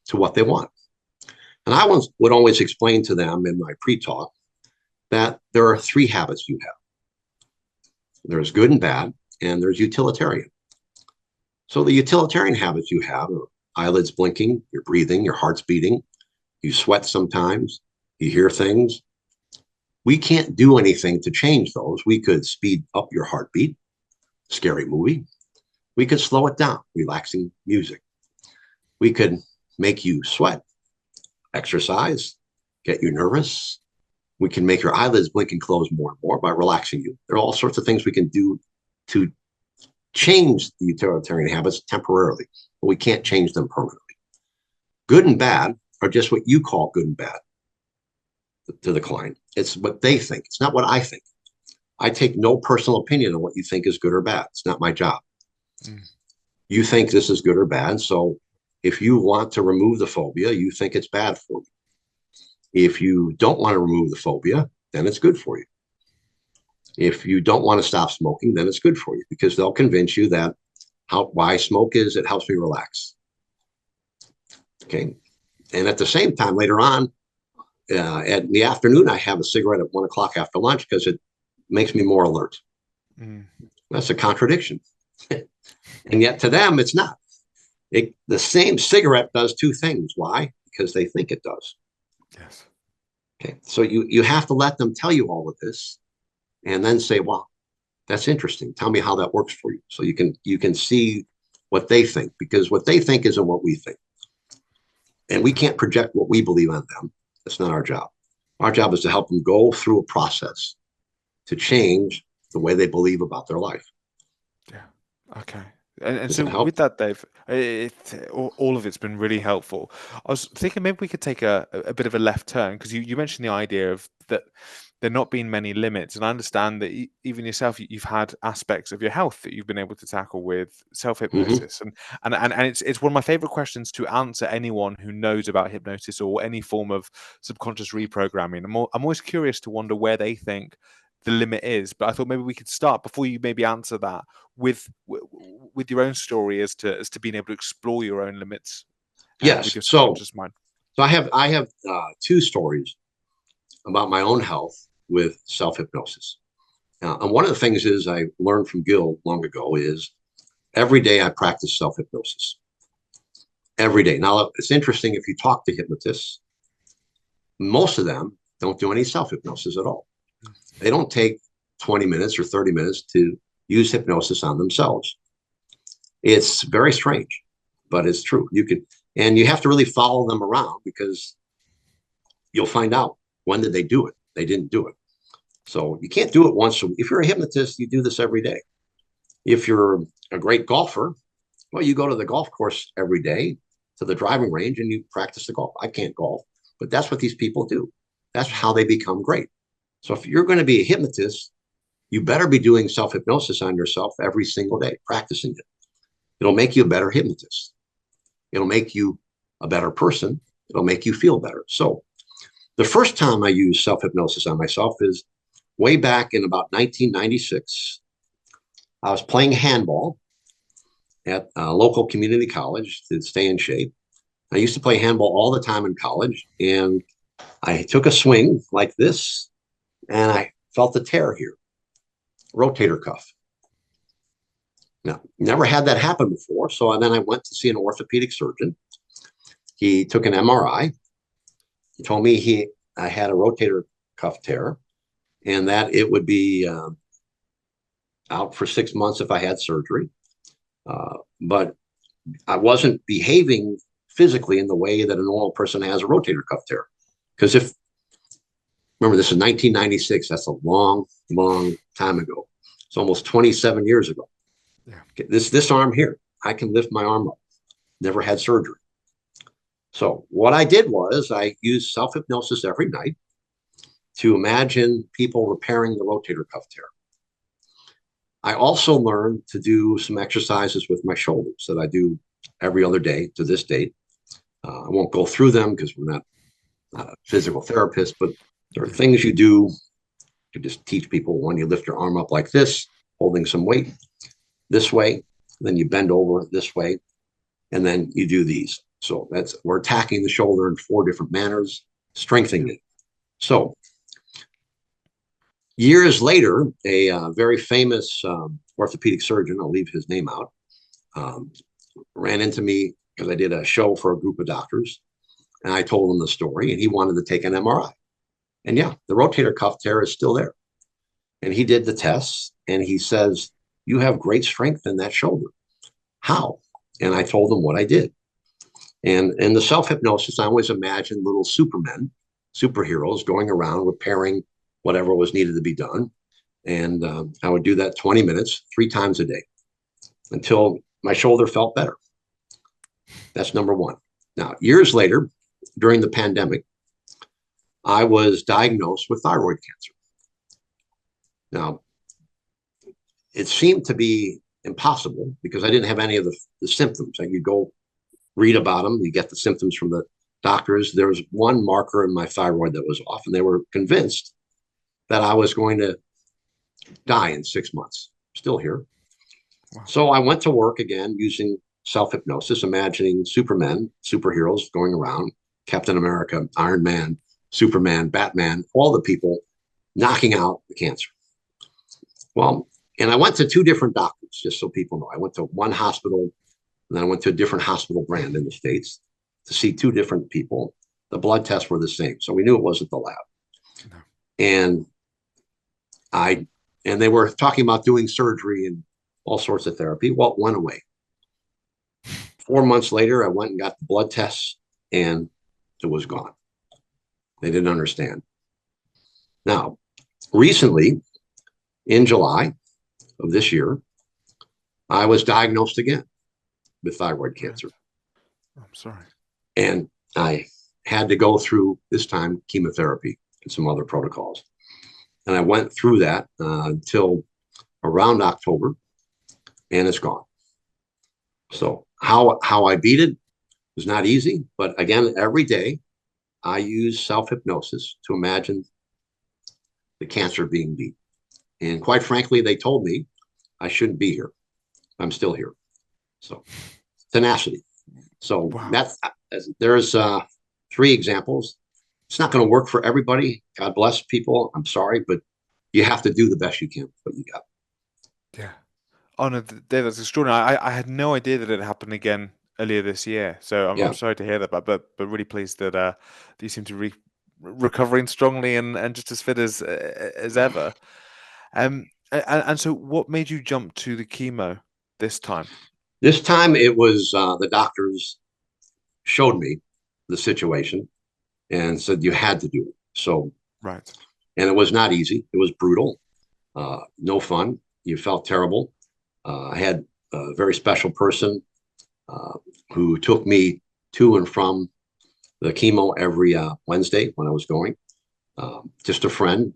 to what they want. And I would always explain to them in my pre-talk that there are three habits you have. There's good and bad, and there's utilitarian. So the utilitarian habits you have are eyelids blinking, your breathing, your heart's beating, you sweat sometimes, you hear things. We can't do anything to change those. We could speed up your heartbeat, scary movie. We could slow it down, relaxing music. We could make you sweat, exercise, get you nervous. We can make your eyelids blink and close more and more by relaxing you. There are all sorts of things we can do to change the utilitarian habits temporarily, but we can't change them permanently. Good and bad are just what you call good and bad to the client. It's what they think. It's not what I think. I take no personal opinion on what you think is good or bad. It's not my job. You think this is good or bad. So if you want to remove the phobia, you think it's bad for you. If you don't want to remove the phobia, then it's good for you. If you don't want to stop smoking, then it's good for you because they'll convince you that why smoke is it helps me relax. Okay. And at the same time, later on, at the afternoon, I have a cigarette at 1 o'clock after lunch because it makes me more alert. That's a contradiction. And yet to them, it's not. The same cigarette does two things. Why? Because they think it does. Yes. Okay. So you have to let them tell you all of this and then say, well, that's interesting. Tell me how that works for you. So you can see what they think, because what they think isn't what we think. And we can't project what we believe on them. That's not our job. Our job is to help them go through a process to change the way they believe about their life. Yeah. Okay. And Does so that help? with that, Dave, all of it's been really helpful. I was thinking maybe we could take a bit of a left turn, because you mentioned the idea of that there not being many limits, and I understand that even yourself, you've had aspects of your health that you've been able to tackle with self Mm-hmm. hypnosis, and it's one of my favorite questions to answer anyone who knows about hypnosis or any form of subconscious reprogramming. I'm always curious to wonder where they think the limit is, but I thought maybe we could start before you maybe answer that with your own story as to being able to explore your own limits with Yes. your So subconscious mind. I have two stories about my own health with self-hypnosis. And one of the things is I learned from Gil long ago is every day I practice self-hypnosis. Every day. Now, it's interesting, if you talk to hypnotists, most of them don't do any self-hypnosis at all. They don't take 20 minutes or 30 minutes to use hypnosis on themselves. It's very strange, but it's true. And you have to really follow them around, because you'll find out, when did they do it? They didn't do it. So you can't do it once. If you're a hypnotist, you do this every day. If you're a great golfer, well, you go to the golf course every day, to the driving range, and you practice the golf. I can't golf, but that's what these people do. That's how they become great. So if you're going to be a hypnotist, you better be doing self-hypnosis on yourself every single day, practicing it. It'll make you a better hypnotist. It'll make you a better person. It'll make you feel better. So the first time I used self-hypnosis on myself is way back in about 1996. I was playing handball at a local community college to stay in shape. I used to play handball all the time in college, and I took a swing like this, and I felt a tear here, rotator cuff. Now, never had that happen before. So then I went to see an orthopedic surgeon. He took an MRI. He told me I had a rotator cuff tear, and that it would be out for 6 months if I had surgery. But I wasn't behaving physically in the way that a normal person has a rotator cuff tear. Because remember, this is 1996. That's a long, long time ago. It's almost 27 years ago. Yeah. Okay, this arm here, I can lift my arm up. Never had surgery. So what I did was I used self-hypnosis every night to imagine people repairing the rotator cuff tear. I also learned to do some exercises with my shoulders that I do every other day to this date. I won't go through them because we're not a physical therapist, but there are things you do to just teach people. When you lift your arm up like this, holding some weight this way, then you bend over this way, and then you do these. So we're attacking the shoulder in 4 different manners, strengthening it. So years later, a very famous orthopedic surgeon, I'll leave his name out, ran into me because I did a show for a group of doctors, and I told him the story, and he wanted to take an MRI. And yeah, the rotator cuff tear is still there. And he did the tests, and he says, "You have great strength in that shoulder." How? And I told him what I did. And in the self-hypnosis, I always imagined little supermen, superheroes going around repairing whatever was needed to be done. And I would do that 20 minutes, 3 times a day, until my shoulder felt better. That's number one. Now, years later, during the pandemic, I was diagnosed with thyroid cancer. Now, it seemed to be impossible because I didn't have any of the symptoms. I could go read about them. You get the symptoms from the doctors. There was one marker in my thyroid that was off, and they were convinced that I was going to die in 6 months. Still here. Wow. So I went to work again using self-hypnosis, imagining supermen, superheroes going around, Captain America, Iron Man, Superman, Batman, all the people knocking out the cancer. Well, and I went to 2 different doctors, just so people know. I went to one hospital, and then I went to a different hospital brand in the States to see 2 different people. The blood tests were the same, so we knew it wasn't the lab. No. And they were talking about doing surgery and all sorts of therapy. Well, it went away. 4 months later, I went and got the blood tests, and it was gone. They didn't understand. Now, recently, in July of this year, I was diagnosed again with thyroid cancer. I'm sorry. And I had to go through, this time, chemotherapy and some other protocols. And I went through that until around October, and it's gone. So how I beat it was not easy, but again, every day I use self-hypnosis to imagine the cancer being beat. And quite frankly, they told me I shouldn't be here. I'm still here. So tenacity. So Wow. there's 3 examples. It's not going to work for everybody. God bless people. I'm sorry, but you have to do the best you can with what you got. Yeah. Oh no, Dave, that's extraordinary. I had no idea that it happened again earlier this year. So I'm Yeah. sorry to hear that, but really pleased that that you seem to be recovering strongly and just as fit as ever. And so what made you jump to the chemo this time? This time it was the doctors showed me the situation and said you had to do it. So, Right. and it was not easy. It was brutal. No fun. You felt terrible. I had a very special person who took me to and from the chemo every Wednesday when I was going. Just a friend,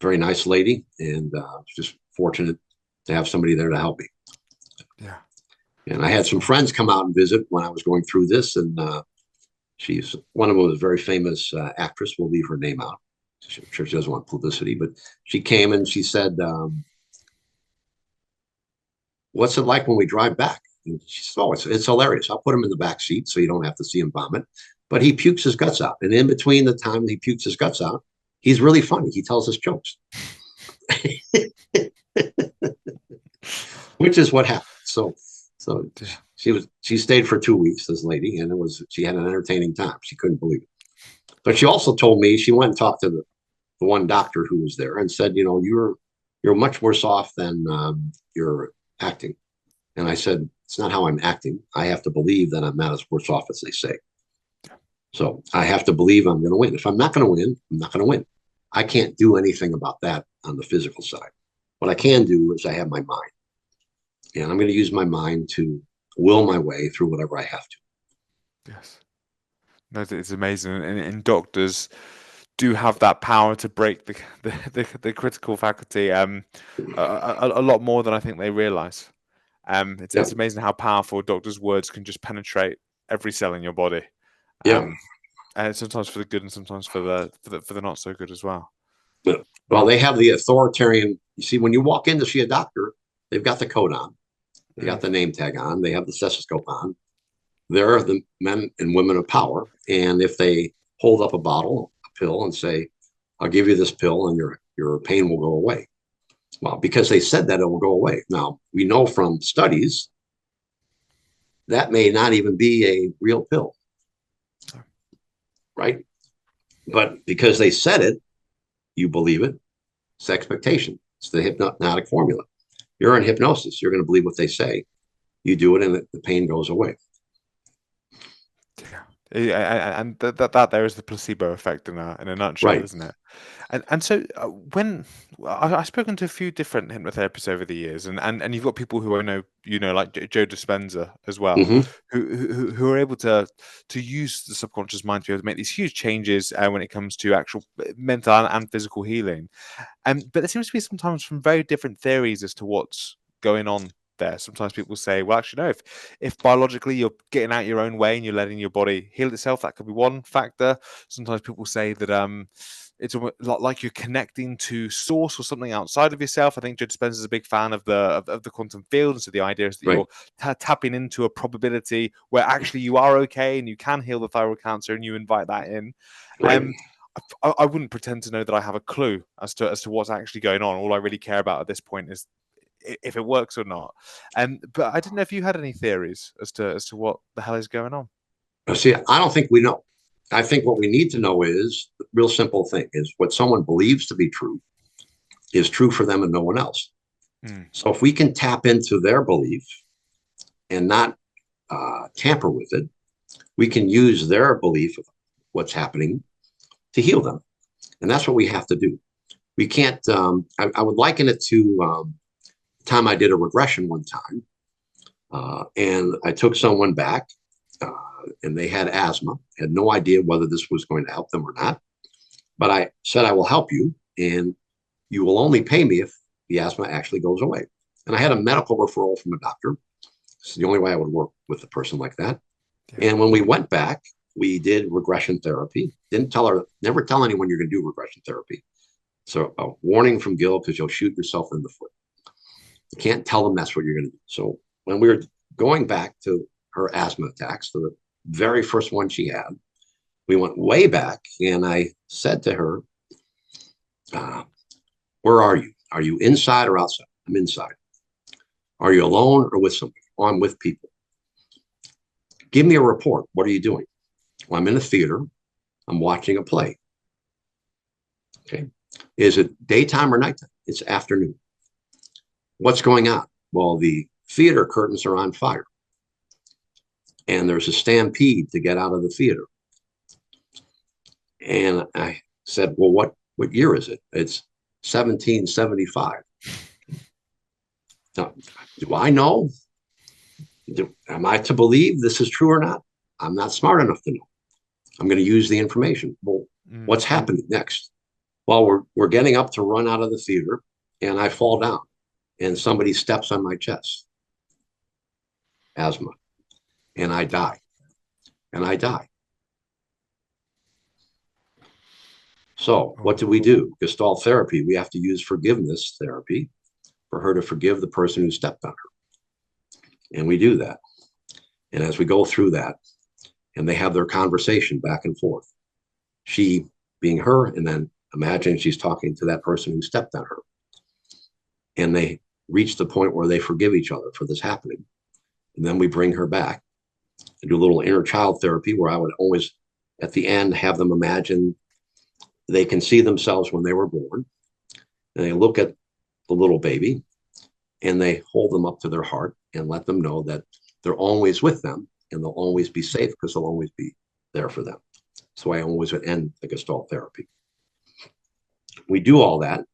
very nice lady, and just fortunate to have somebody there to help me. Yeah. And I had some friends come out and visit when I was going through this, and she's one of them was a very famous actress. We'll leave her name out. I'm sure she doesn't want publicity, but she came and she said, "What's it like when we drive back?" And she said, "Oh, it's hilarious. I'll put him in the back seat so you don't have to see him vomit." But he pukes his guts out, and in between the time he pukes his guts out, he's really funny. He tells us jokes, which is what happened. So she stayed for 2 weeks, this lady, and she had an entertaining time. She couldn't believe it. But she also told me she went and talked to the one doctor who was there and said, you're much worse off than you're acting. And I said, it's not how I'm acting. I have to believe that I'm not as worse off as they say. So I have to believe I'm going to win. If I'm not going to win, I'm not going to win. I can't do anything about that on the physical side. What I can do is I have my mind. And I'm going to use my mind to will my way through whatever I have to. Yes. No, it's amazing. And doctors do have that power to break the critical faculty a lot more than I think they realize. It's amazing how powerful doctors' words can just penetrate every cell in your body. And sometimes for the good and sometimes for the not so good as well. Well, they have the authoritarian. You see, when you walk in to see a doctor, they've got the coat on, they got the name tag on, they have the stethoscope on. They're the men and women of power, and if they hold up a bottle, a pill, and say, "I'll give you this pill, and your pain will go away," well, because they said that it will go away. Now we know from studies that may not even be a real pill, right? But because they said it, you believe it. It's expectation. It's the hypnotic formula. You're in hypnosis. You're going to believe what they say. You do it, and the pain goes away. Yeah, and that there is the placebo effect in a nutshell, Right. isn't it? And so when I've spoken to a few different hypnotherapists over the years, and you've got people who I know, like Joe Dispenza as well, who are able to use the subconscious mind to be able to make these huge changes when it comes to actual mental and physical healing. But there seems to be sometimes from very different theories as to what's going on there. Sometimes people say, well, actually, no, if biologically you're getting out your own way and you're letting your body heal itself, that could be one factor. Sometimes people say that it's like you're connecting to source or something outside of yourself. I think Joe Dispenza is a big fan of the quantum field, and so the idea is that you're tapping into a probability where actually you are okay and you can heal the thyroid cancer, and you invite that in. I wouldn't pretend to know that I have a clue as to what's actually going on. All I really care about at this point is if it works or not. But I didn't know if you had any theories as to what the hell is going on. See, I don't think we know. I think what we need to know is the real simple thing is what someone believes to be true is true for them and no one else. So if we can tap into their belief and not tamper with it. We can use their belief of what's happening to heal them. And that's what we have to do. We can't, I would liken it to the time I did a regression one time. And I took someone back and they had asthma, had no idea whether this was going to help them or not. But I said, I will help you, and you will only pay me if the asthma actually goes away. And I had a medical referral from a doctor. It's the only way I would work with a person like that. Yeah. And when we went back, we did regression therapy. Didn't tell her, never tell anyone you're going to do regression therapy. So a warning from Gil, because you'll shoot yourself in the foot. You can't tell them that's what you're going to do. So when we were going back to her asthma attacks, to the very first one she had, we went way back, and I said to her, where are you? Are you inside or outside? I'm inside. Are you alone or with somebody? Oh, I'm with people. Give me a report. What are you doing? Well, I'm in a theater. I'm watching a play. Okay. Is it daytime or nighttime? It's afternoon. What's going on? Well, the theater curtains are on fire, and there's a stampede to get out of the theater. And I said, well, what year is it? It's 1775. Now, do I know? Am I to believe this is true or not? I'm not smart enough to know. I'm going to use the information. Well, what's happening next? Well, we're getting up to run out of the theater, and I fall down, and somebody steps on my chest. Asthma. And I die. And I die. So what do we do? Gastal therapy, we have to use forgiveness therapy for her to forgive the person who stepped on her. And we do that. And as we go through that, and they have their conversation back and forth, she being her, and then imagine she's talking to that person who stepped on her. And they reach the point where they forgive each other for this happening. And then we bring her back and do a little inner child therapy, where I would always, at the end, have them imagine they can see themselves when they were born, and they look at the little baby, and they hold them up to their heart and let them know that they're always with them, and they'll always be safe because they'll always be there for them. So I always would end the Gastal therapy. We do all that,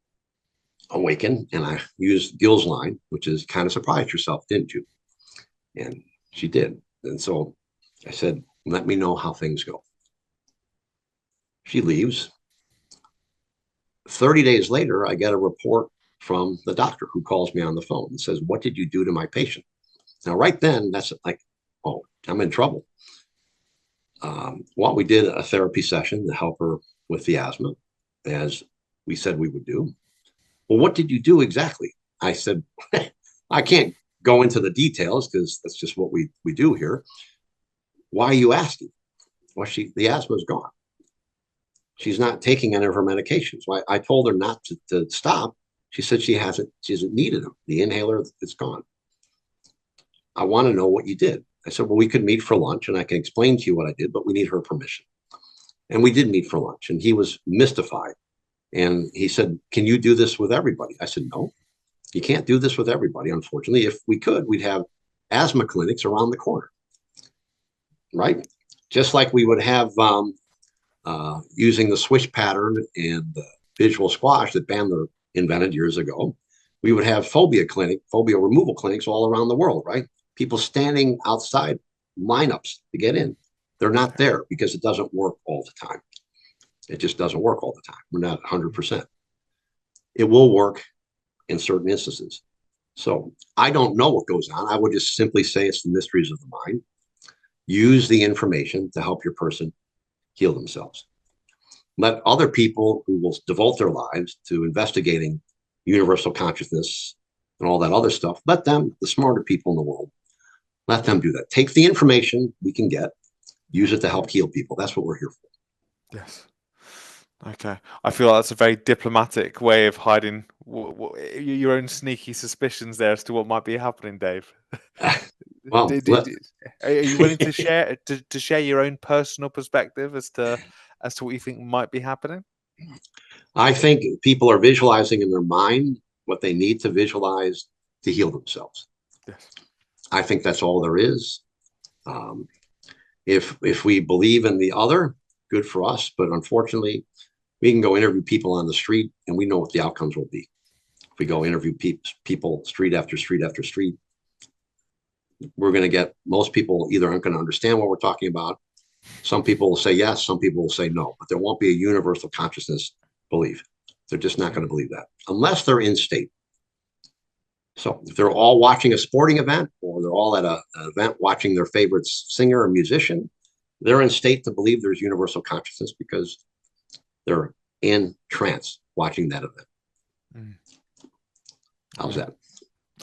awaken, and I used Gil's line, which is, kind of surprised yourself, didn't you? And she did. And so I said, let me know how things go. She leaves. 30 days later, I get a report from the doctor who calls me on the phone and says, what did you do to my patient? Now, right then, that's like, oh, I'm in trouble. Well, we did a therapy session to help her with the asthma, as we said we would do. Well, what did you do exactly? I said, I can't go into the details because that's just what we do here. Why are you asking? Well, the asthma is gone. She's not taking any of her medications. Well, I told her not to stop. She said she hasn't needed them. The inhaler is gone. I want to know what you did. I said, well, we could meet for lunch and I can explain to you what I did, but we need her permission. And we did meet for lunch, and he was mystified. And he said, can you do this with everybody? I said, no, you can't do this with everybody. Unfortunately, if we could, we'd have asthma clinics around the corner, right? Just like we would have using the swish pattern and the visual squash that Bandler invented years ago, we would have phobia removal clinics all around the world, right? People standing outside lineups to get in. They're not there because it doesn't work all the time. It just doesn't work all the time. We're not 100%. It will work in certain instances. So I don't know what goes on. I would just simply say it's the mysteries of the mind. Use the information to help your person heal themselves. Let other people who will devote their lives to investigating universal consciousness and all that other stuff, let them, the smarter people in the world, let them do that. Take the information we can get, use it to help heal people. That's what we're here for. Yes. Okay. I feel like that's a very diplomatic way of hiding your own sneaky suspicions there as to what might be happening, Dave. Well, are you willing to share share your own personal perspective as to what you think might be happening? I think people are visualizing in their mind what they need to visualize to heal themselves. Yes. I think that's all there is. If we believe in the other, good for us. But unfortunately, we can go interview people on the street and we know what the outcomes will be. If we go interview people street after street after street, we're going to get, most people either aren't going to understand what we're talking about. Some people will say yes, some people will say no, but there won't be a universal consciousness belief. They're just not going to believe that unless they're in state. So if they're all watching a sporting event, or they're all at an event watching their favorite singer or musician, they're in state to believe there's universal consciousness because they're in trance watching that event. Mm. How's that?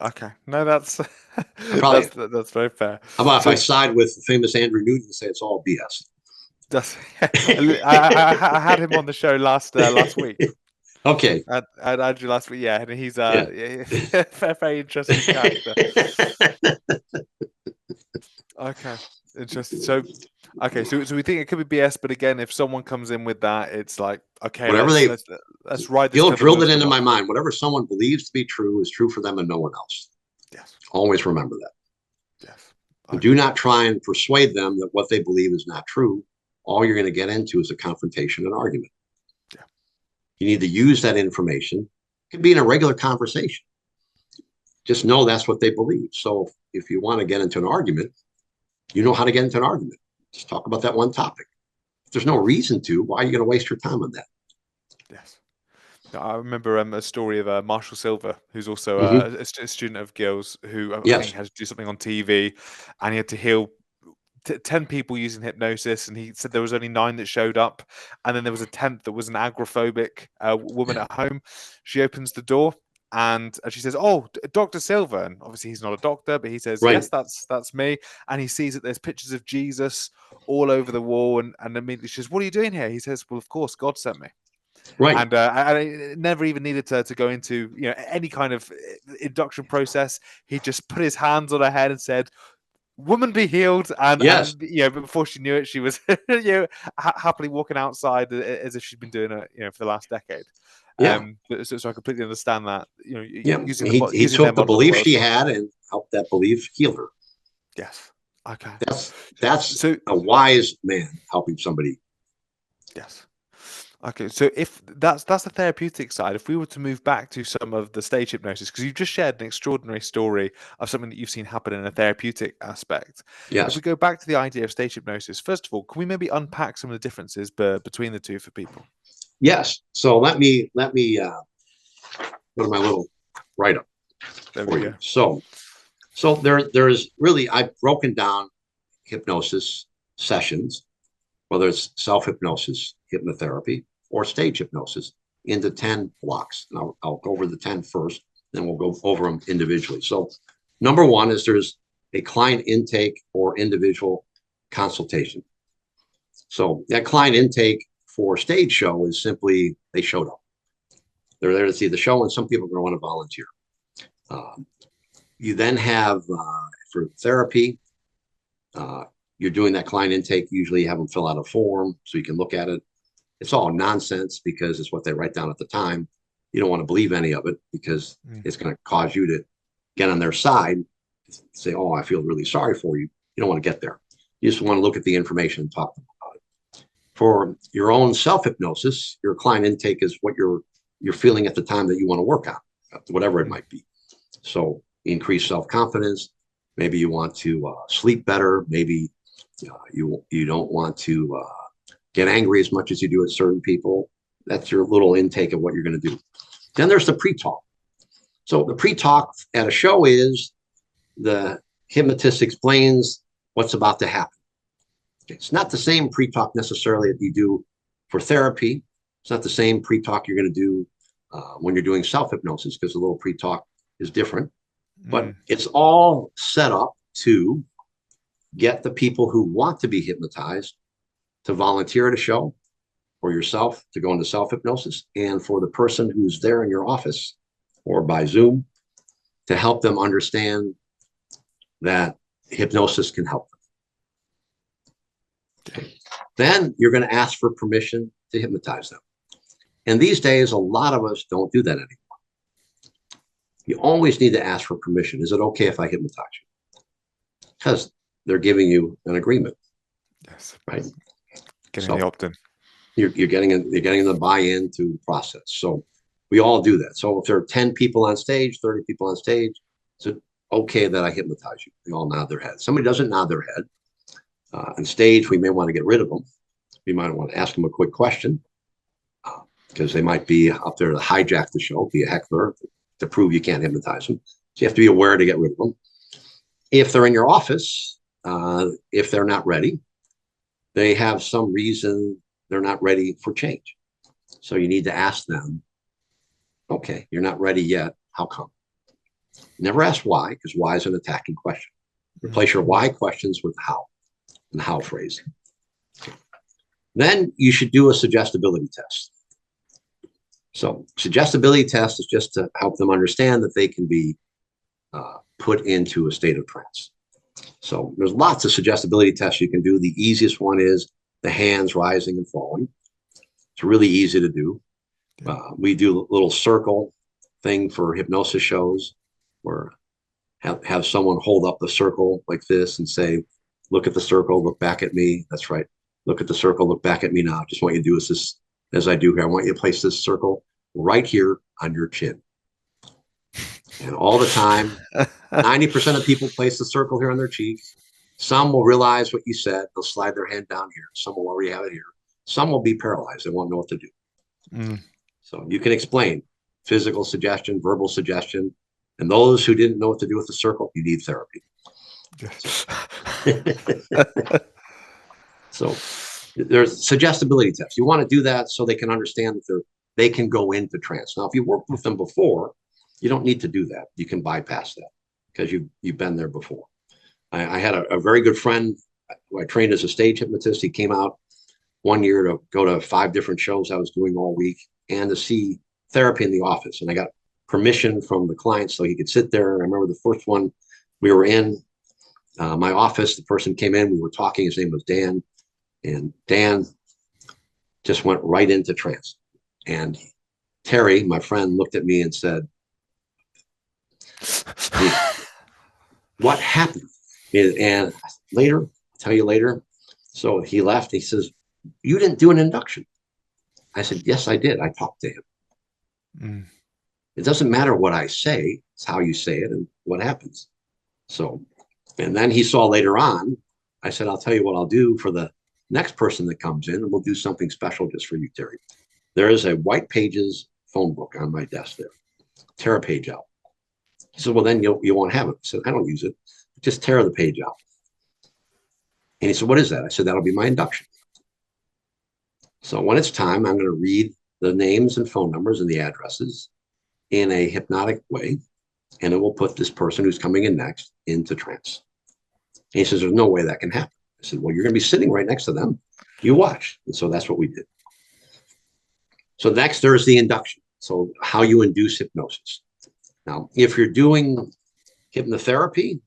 Okay, no, that's that's very fair. How about if I side with the famous Andrew Newton and say it's all BS? I had him on the show last week. Okay. I had you last week, yeah, and he's very interesting character. Okay, interesting. So we think it could be BS, but again, if someone comes in with that, it's like, okay, let's ride this. Gil drilled it into my mind. Whatever someone believes to be true is true for them and no one else. Yes. Always remember that. Yes. Okay. Do not try and persuade them that what they believe is not true. All you're going to get into is a confrontation and argument. Yeah. You need to use that information. It could be in a regular conversation. Just know that's what they believe. So if you want to get into an argument, you know how to get into an argument. Just talk about that one topic. If there's no reason to, why are you going to waste your time on that? Yes. I remember a story of Marshall Silver, who's also a student of Gil's, who I think had to do something on TV, and he had to heal 10 people using hypnosis, and he said there was only 9 that showed up, and then there was a 10th that was an agoraphobic woman at home. She opens the door, and she says, "Oh, Dr. Silver," and obviously he's not a doctor, but he says, "Yes, that's me." And he sees that there's pictures of Jesus all over the wall, and immediately she says, "What are you doing here?" He says, "Well, of course, God sent me." Right. And I never even needed to go into any kind of induction process. He just put his hands on her head and said, "Woman, be healed." And but before she knew it, she was happily walking outside as if she'd been doing it for the last decade. So I completely understand that. He took the belief she had and helped that belief heal her. Yes. Okay. That's a wise man helping somebody. Yes. Okay, so if that's the therapeutic side, if we were to move back to some of the stage hypnosis, because you've just shared an extraordinary story of something that you've seen happen in a therapeutic aspect. Yes. If we go back to the idea of stage hypnosis, first of all, can we maybe unpack some of the differences between the two for people? Yes. So let me go to my little write-up. There we go. So there's really, I've broken down hypnosis sessions, whether it's self-hypnosis, hypnotherapy, or stage hypnosis, into 10 blocks. And I'll go over the 10 first, then we'll go over them individually. So number one is there's a client intake or individual consultation. So that client intake for stage show is simply they showed up. They're there to see the show, and some people are going to want to volunteer. You then have, for therapy, you're doing that client intake. Usually you have them fill out a form so you can look at it. It's all nonsense because it's what they write down at the time. You don't want to believe any of it because it's going to cause you to get on their side, say, "Oh, I feel really sorry for you." You don't want to get there. You just want to look at the information and talk to them about it. For your own self-hypnosis, your client intake is what you're feeling at the time that you want to work on, whatever it might be. So increase self-confidence. Maybe you want to sleep better. Maybe you don't want to get angry as much as you do at certain people. That's your little intake of what you're going to do. Then there's the pre-talk. So the pre-talk at a show is the hypnotist explains what's about to happen. It's not the same pre-talk necessarily that you do for therapy. It's not the same pre-talk you're going to do when you're doing self-hypnosis, because the little pre-talk is different. But it's all set up to get the people who want to be hypnotized to volunteer at a show, or yourself to go into self-hypnosis, and for the person who's there in your office or by Zoom to help them understand that hypnosis can help them. Okay. Then you're going to ask for permission to hypnotize them. And these days, a lot of us don't do that anymore. You always need to ask for permission. Is it okay if I hypnotize you? Because they're giving you an agreement. Yes. Right. Getting the opt-in. You're getting the buy-in to the process. So we all do that. So if there are 10 people on stage, 30 people on stage, it's okay that I hypnotize you. They all nod their head. Somebody doesn't nod their head. On stage, we may want to get rid of them. We might want to ask them a quick question because they might be up there to hijack the show, be a heckler to prove you can't hypnotize them. So you have to be aware to get rid of them. If they're in your office, if they're not ready, they have some reason they're not ready for change. So you need to ask them, okay, you're not ready yet. How come? Never ask why, because why is an attacking question. Replace your why questions with how and how phrasing. Then you should do a suggestibility test. So suggestibility test is just to help them understand that they can be put into a state of trance. So there's lots of suggestibility tests you can do. The easiest one is the hands rising and falling. It's really easy to do. We do a little circle thing for hypnosis shows where have someone hold up the circle like this and say, look at the circle, look back at me. That's right. Look at the circle, look back at me now. Just want you to do this as I do here. I want you to place this circle right here on your chin. And all the time, 90% of people place the circle here on their cheek. Some will realize what you said. They'll slide their hand down here. Some will already have it here. Some will be paralyzed. They won't know what to do. So you can explain physical suggestion, verbal suggestion. And those who didn't know what to do with the circle, you need therapy. So there's suggestibility tests. You want to do that so they can understand that they can go into trance. Now, if you worked with them before, you don't need to do that. You can bypass that because you've been there before. I had a very good friend who I trained as a stage hypnotist. He came out one year to go to 5 different shows I was doing all week and to see therapy in the office. And I got permission from the client so he could sit there. I remember the first one we were in my office. The person came in. We were talking. His name was Dan. And Dan just went right into trance. And Terry, my friend, looked at me and said, what happened? And later, I'll tell you later. So he left. He says, you didn't do an induction. I said, yes, I did. I talked to him. It doesn't matter what I say. It's how you say it and what happens. So, and then he saw later on, I said, I'll tell you what I'll do for the next person that comes in, and we'll do something special just for you, Terry. There is a white pages phone book on my desk there. Tear a page out. He said, well, then you won't have it. I said, I don't use it. Just tear the page out. And he said, what is that? I said, that'll be my induction. So when it's time, I'm going to read the names and phone numbers and the addresses in a hypnotic way, and it will put this person who's coming in next into trance. And he says, there's no way that can happen. I said, well, you're going to be sitting right next to them. You watch. And so that's what we did. So next, there's the induction. So how you induce hypnosis. Now, if you're doing hypnotherapy,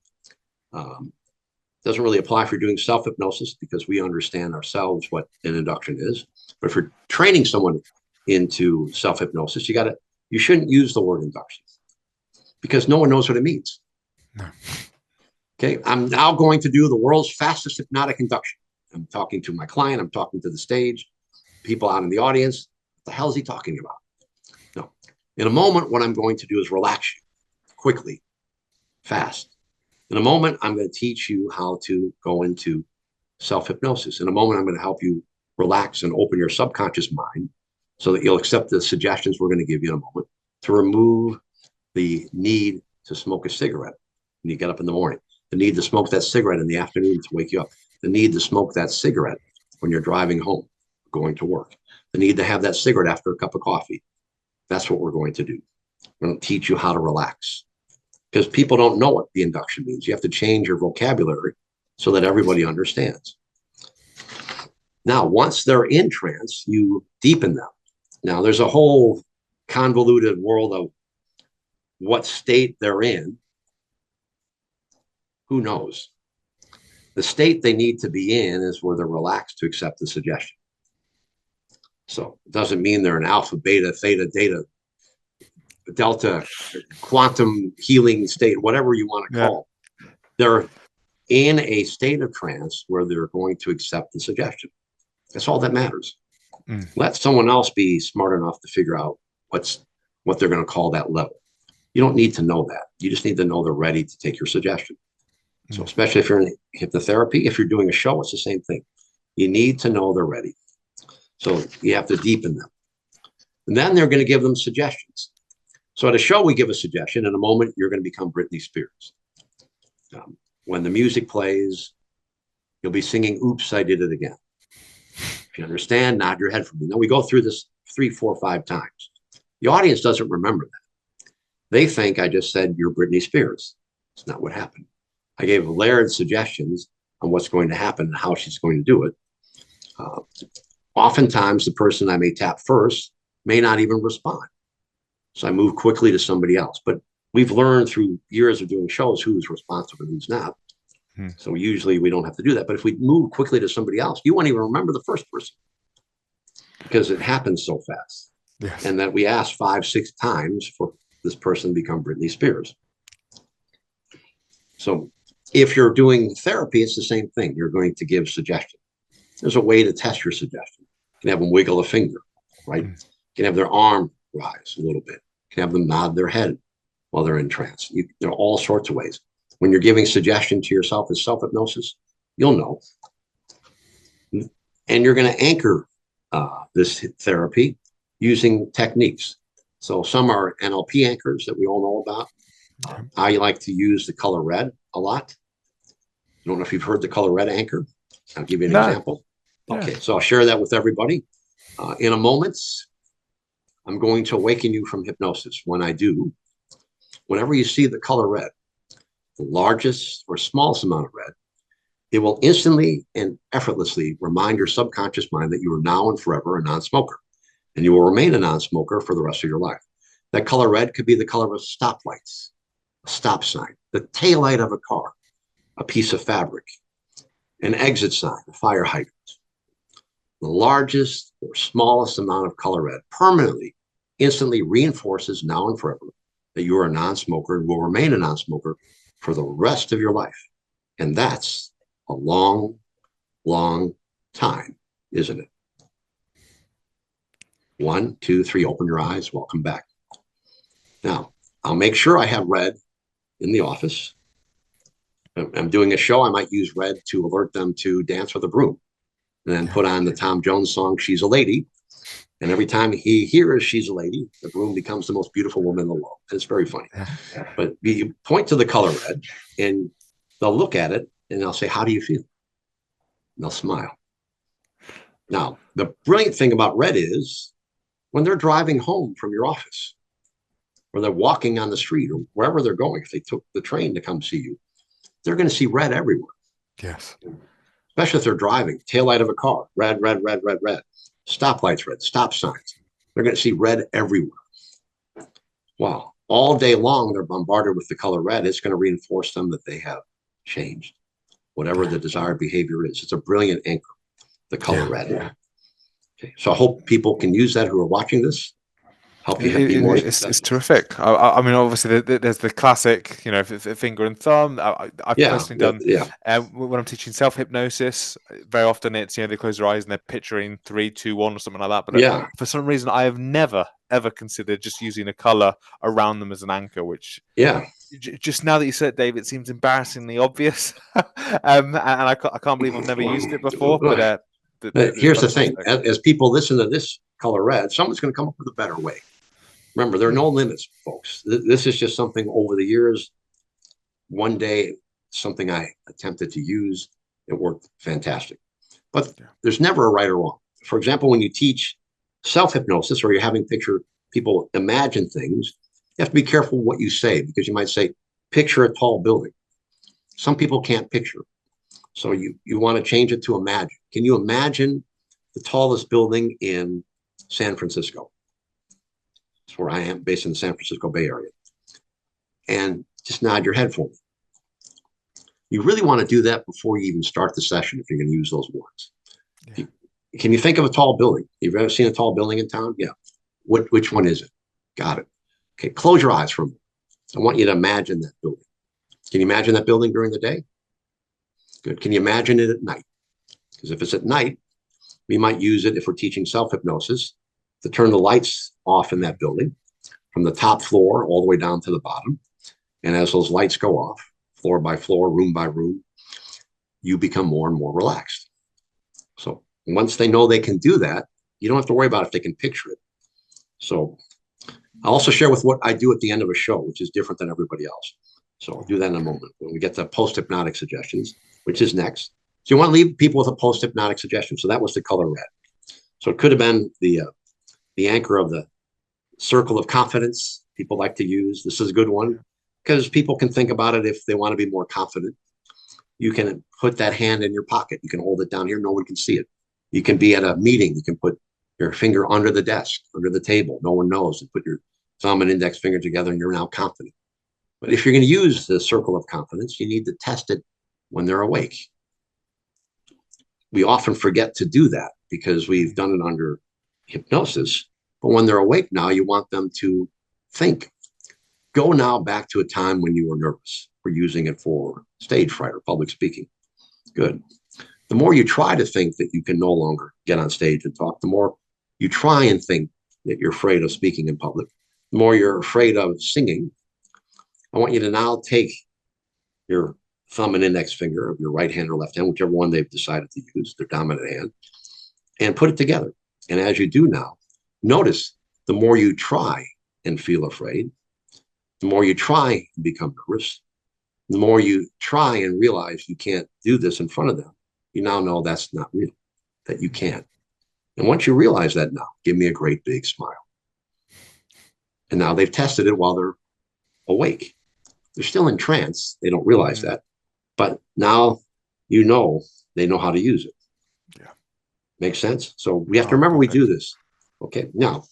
doesn't really apply if you're doing self-hypnosis because we understand ourselves what an induction is. But if you're training someone into self-hypnosis, you shouldn't use the word induction because no one knows what it means. No. Okay, I'm now going to do the world's fastest hypnotic induction. I'm talking to my client. I'm talking to the stage, people out in the audience. What the hell is he talking about? No. In a moment, what I'm going to do is relax you quickly, fast. In a moment, I'm going to teach you how to go into self-hypnosis. In a moment, I'm going to help you relax and open your subconscious mind so that you'll accept the suggestions we're going to give you in a moment to remove the need to smoke a cigarette when you get up in the morning, the need to smoke that cigarette in the afternoon to wake you up, the need to smoke that cigarette when you're driving home, going to work, the need to have that cigarette after a cup of coffee. That's what we're going to do. We're going to teach you how to relax because people don't know what the induction means. You have to change your vocabulary so that everybody understands. Now, once they're in trance, you deepen them. Now, there's a whole convoluted world of what state they're in. Who knows? The state they need to be in is where they're relaxed to accept the suggestion. So it doesn't mean they're an alpha, beta, theta, delta, quantum healing state, whatever you want to call it. in a state of trance where they're going to accept the suggestion. That's all that matters. Let someone else be smart enough to figure out what they're going to call that level. You don't need to know that. You just need to know they're ready to take your suggestion. So especially if you're in hypnotherapy, if you're doing a show, it's the same thing. You need to know they're ready. So you have to deepen them. And then they're going to give them suggestions. So at a show, we give a suggestion. In a moment, you're going to become Britney Spears. When the music plays, you'll be singing, "Oops, I Did It Again." If you understand, nod your head for me. Now, we go through this 3, 4, 5 times. The audience doesn't remember that. They think I just said, "You're Britney Spears." It's not what happened. I gave layered suggestions on what's going to happen and how she's going to do it. Oftentimes, the person I may tap first may not even respond. So I move quickly to somebody else. But we've learned through years of doing shows who's responsive and who's not. So usually we don't have to do that. But if we move quickly to somebody else, you won't even remember the first person because it happens so fast. Yes. And that we ask 5, 6 times for this person to become Britney Spears. So if you're doing therapy, it's the same thing. You're going to give suggestion. There's a way to test your suggestion. You can have them wiggle a finger, right? You can have their arm rise a little bit. You can have them nod their head while they're in trance. There are all sorts of ways. When you're giving suggestion to yourself as self-hypnosis, you'll know. And you're going to anchor this therapy using techniques. So some are NLP anchors that we all know about. I like to use the color red a lot. I don't know if you've heard the color red anchor. I'll give you an example. Okay, so I'll share that with everybody. In a moment, I'm going to awaken you from hypnosis. When I do, whenever you see the color red, the largest or smallest amount of red, it will instantly and effortlessly remind your subconscious mind that you are now and forever a non-smoker, and you will remain a non-smoker for the rest of your life. That color red could be the color of stoplights, a stop sign, the taillight of a car, a piece of fabric, an exit sign, a fire hydrant. The largest or smallest amount of color red permanently, instantly reinforces now and forever that you are a non-smoker and will remain a non-smoker for the rest of your life. And that's a long, long time, isn't it? 1, 2, 3, open your eyes. Welcome back. Now, I'll make sure I have red in the office. I'm doing a show. I might use red to alert them to dance with a broom, and then put on the Tom Jones song, "She's a Lady." And every time he hears "She's a Lady," the broom becomes the most beautiful woman in the world. And it's very funny. But you point to the color red, and they'll look at it, and they'll say, "How do you feel?" And they'll smile. Now, the brilliant thing about red is when they're driving home from your office, or they're walking on the street, or wherever they're going, if they took the train to come see you, they're going to see red everywhere. Yes. Especially if they're driving, taillight of a car, red, red, red, red, red. Stoplights, red, stop signs. They're going to see red everywhere. Wow. All day long, they're bombarded with the color red. It's going to reinforce them that they have changed, whatever the desired behavior is. It's a brilliant anchor, the color red. Okay. So I hope people can use that who are watching this. Help you be more successful. It's terrific. I mean, obviously, there's the classic, finger and thumb. I've personally done when I'm teaching self-hypnosis. Very often, it's they close their eyes and they're picturing 3, 2, 1 or something like that. But for some reason, I have never ever considered just using a color around them as an anchor. Which just now that you said it, Dave, it seems embarrassingly obvious, and I can't believe I've never used it before. But here's the thing: as people listen to this color red, someone's going to come up with a better way. Remember, there are no limits, folks. This is just something over the years. One day, something I attempted to use, it worked fantastic. But there's never a right or wrong. For example, when you teach self-hypnosis or you're having people imagine things, you have to be careful what you say, because you might say, picture a tall building. Some people can't picture. So you want to change it to imagine. Can you imagine the tallest building in San Francisco? That's where I am, based in the San Francisco Bay Area. And just nod your head for me. You really want to do that before you even start the session if you're going to use those words. Yeah. Can you think of a tall building? You've ever seen a tall building in town? Yeah. Which one is it? Got it. Okay, close your eyes for a moment. I want you to imagine that building. Can you imagine that building during the day? Good. Can you imagine it at night? Because if it's at night, we might use it if we're teaching self-hypnosis to turn the lights off in that building from the top floor all the way down to the bottom. And as those lights go off, floor by floor, room by room, you become more and more relaxed. So once they know they can do that, you don't have to worry about if they can picture it. So I'll also share with what I do at the end of a show, which is different than everybody else. So I'll do that in a moment when we get to post-hypnotic suggestions, which is next. So you want to leave people with a post-hypnotic suggestion. So that was the color red. So it could have been the anchor of the circle of confidence people like to use. This is a good one because people can think about it if they want to be more confident. You can put that hand in your pocket. You can hold it down here. No one can see it. You can be at a meeting. You can put your finger under the desk, under the table. No one knows. And put your thumb and index finger together and you're now confident. But if you're going to use the circle of confidence, you need to test it when they're awake. We often forget to do that because we've done it under hypnosis. But when they're awake now, you want them to think. Go now back to a time when you were nervous. We're using it for stage fright or public speaking. Good. The more you try to think that you can no longer get on stage and talk, the more you try and think that you're afraid of speaking in public, the more you're afraid of singing. I want you to now take your thumb and index finger of your right hand or left hand, whichever one they've decided to use, their dominant hand, and put it together. And as you do now, notice the more you try and feel afraid, the more you try and become nervous, the more you try and realize you can't do this in front of them, you now know that's not real, that you can't. And once you realize that now, give me a great big smile. And now they've tested it while they're awake. They're still in trance. They don't realize that. But now you know they know how to use it. Yeah. Makes sense? So we have to remember we do this. Okay. Now,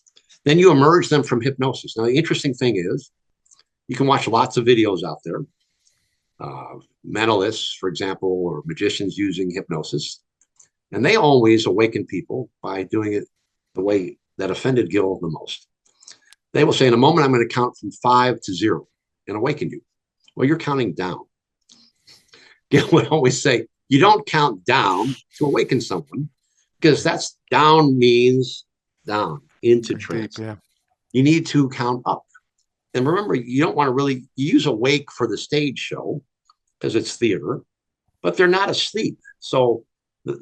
then you emerge them from hypnosis. Now, the interesting thing is you can watch lots of videos out there. Mentalists, for example, or magicians using hypnosis. And they always awaken people by doing it the way that offended Gil the most. They will say, in a moment, I'm going to count from 5 to 0 and awaken you. Well, you're counting down. Gil would always say, you don't count down to awaken someone because that's down means down into trance. Yeah. You need to count up. And remember, you don't want to really use awake for the stage show because it's theater, but they're not asleep. So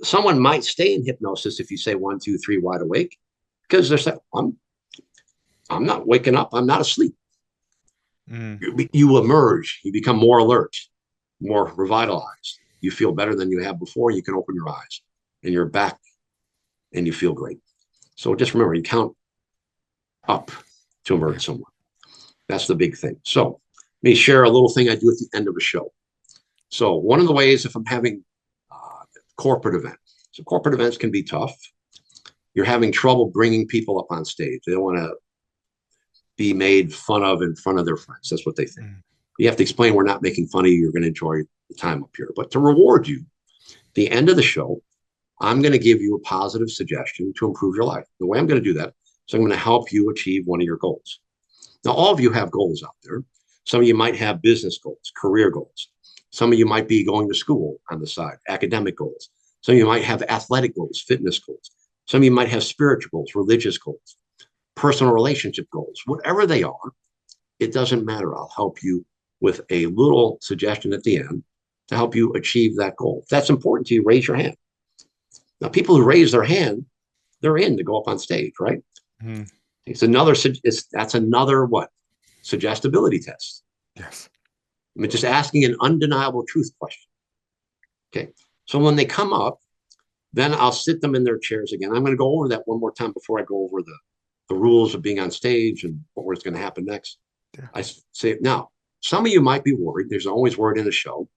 someone might stay in hypnosis if you say 1, 2, 3, wide awake, because they're saying, I'm not waking up. I'm not asleep. You emerge. You become more alert, more revitalized. You feel better than you have before. You can open your eyes and you're back and you feel great. So just remember, you count up to emerge someone. That's the big thing. So let me share a little thing I do at the end of a show. So one of the ways, if I'm having a corporate event, so corporate events can be tough. You're having trouble bringing people up on stage. They don't want to be made fun of in front of their friends. That's what they think. You have to explain we're not making fun of you. You're going to enjoy the time up here. But to reward you, at the end of the show, I'm going to give you a positive suggestion to improve your life. The way I'm going to do that is I'm going to help you achieve one of your goals. Now, all of you have goals out there. Some of you might have business goals, career goals. Some of you might be going to school on the side, academic goals. Some of you might have athletic goals, fitness goals. Some of you might have spiritual goals, religious goals, personal relationship goals. Whatever they are, it doesn't matter. I'll help you with a little suggestion at the end to help you achieve that goal. If that's important to you, raise your hand. Now, people who raise their hand, they're in to go up on stage, right? That's another what? Suggestibility test. Yes. I mean, just asking an undeniable truth question. Okay. So when they come up, then I'll sit them in their chairs again. I'm going to go over that one more time before I go over the rules of being on stage and what's going to happen next. Yeah. I say, now, some of you might be worried. There's always word in the show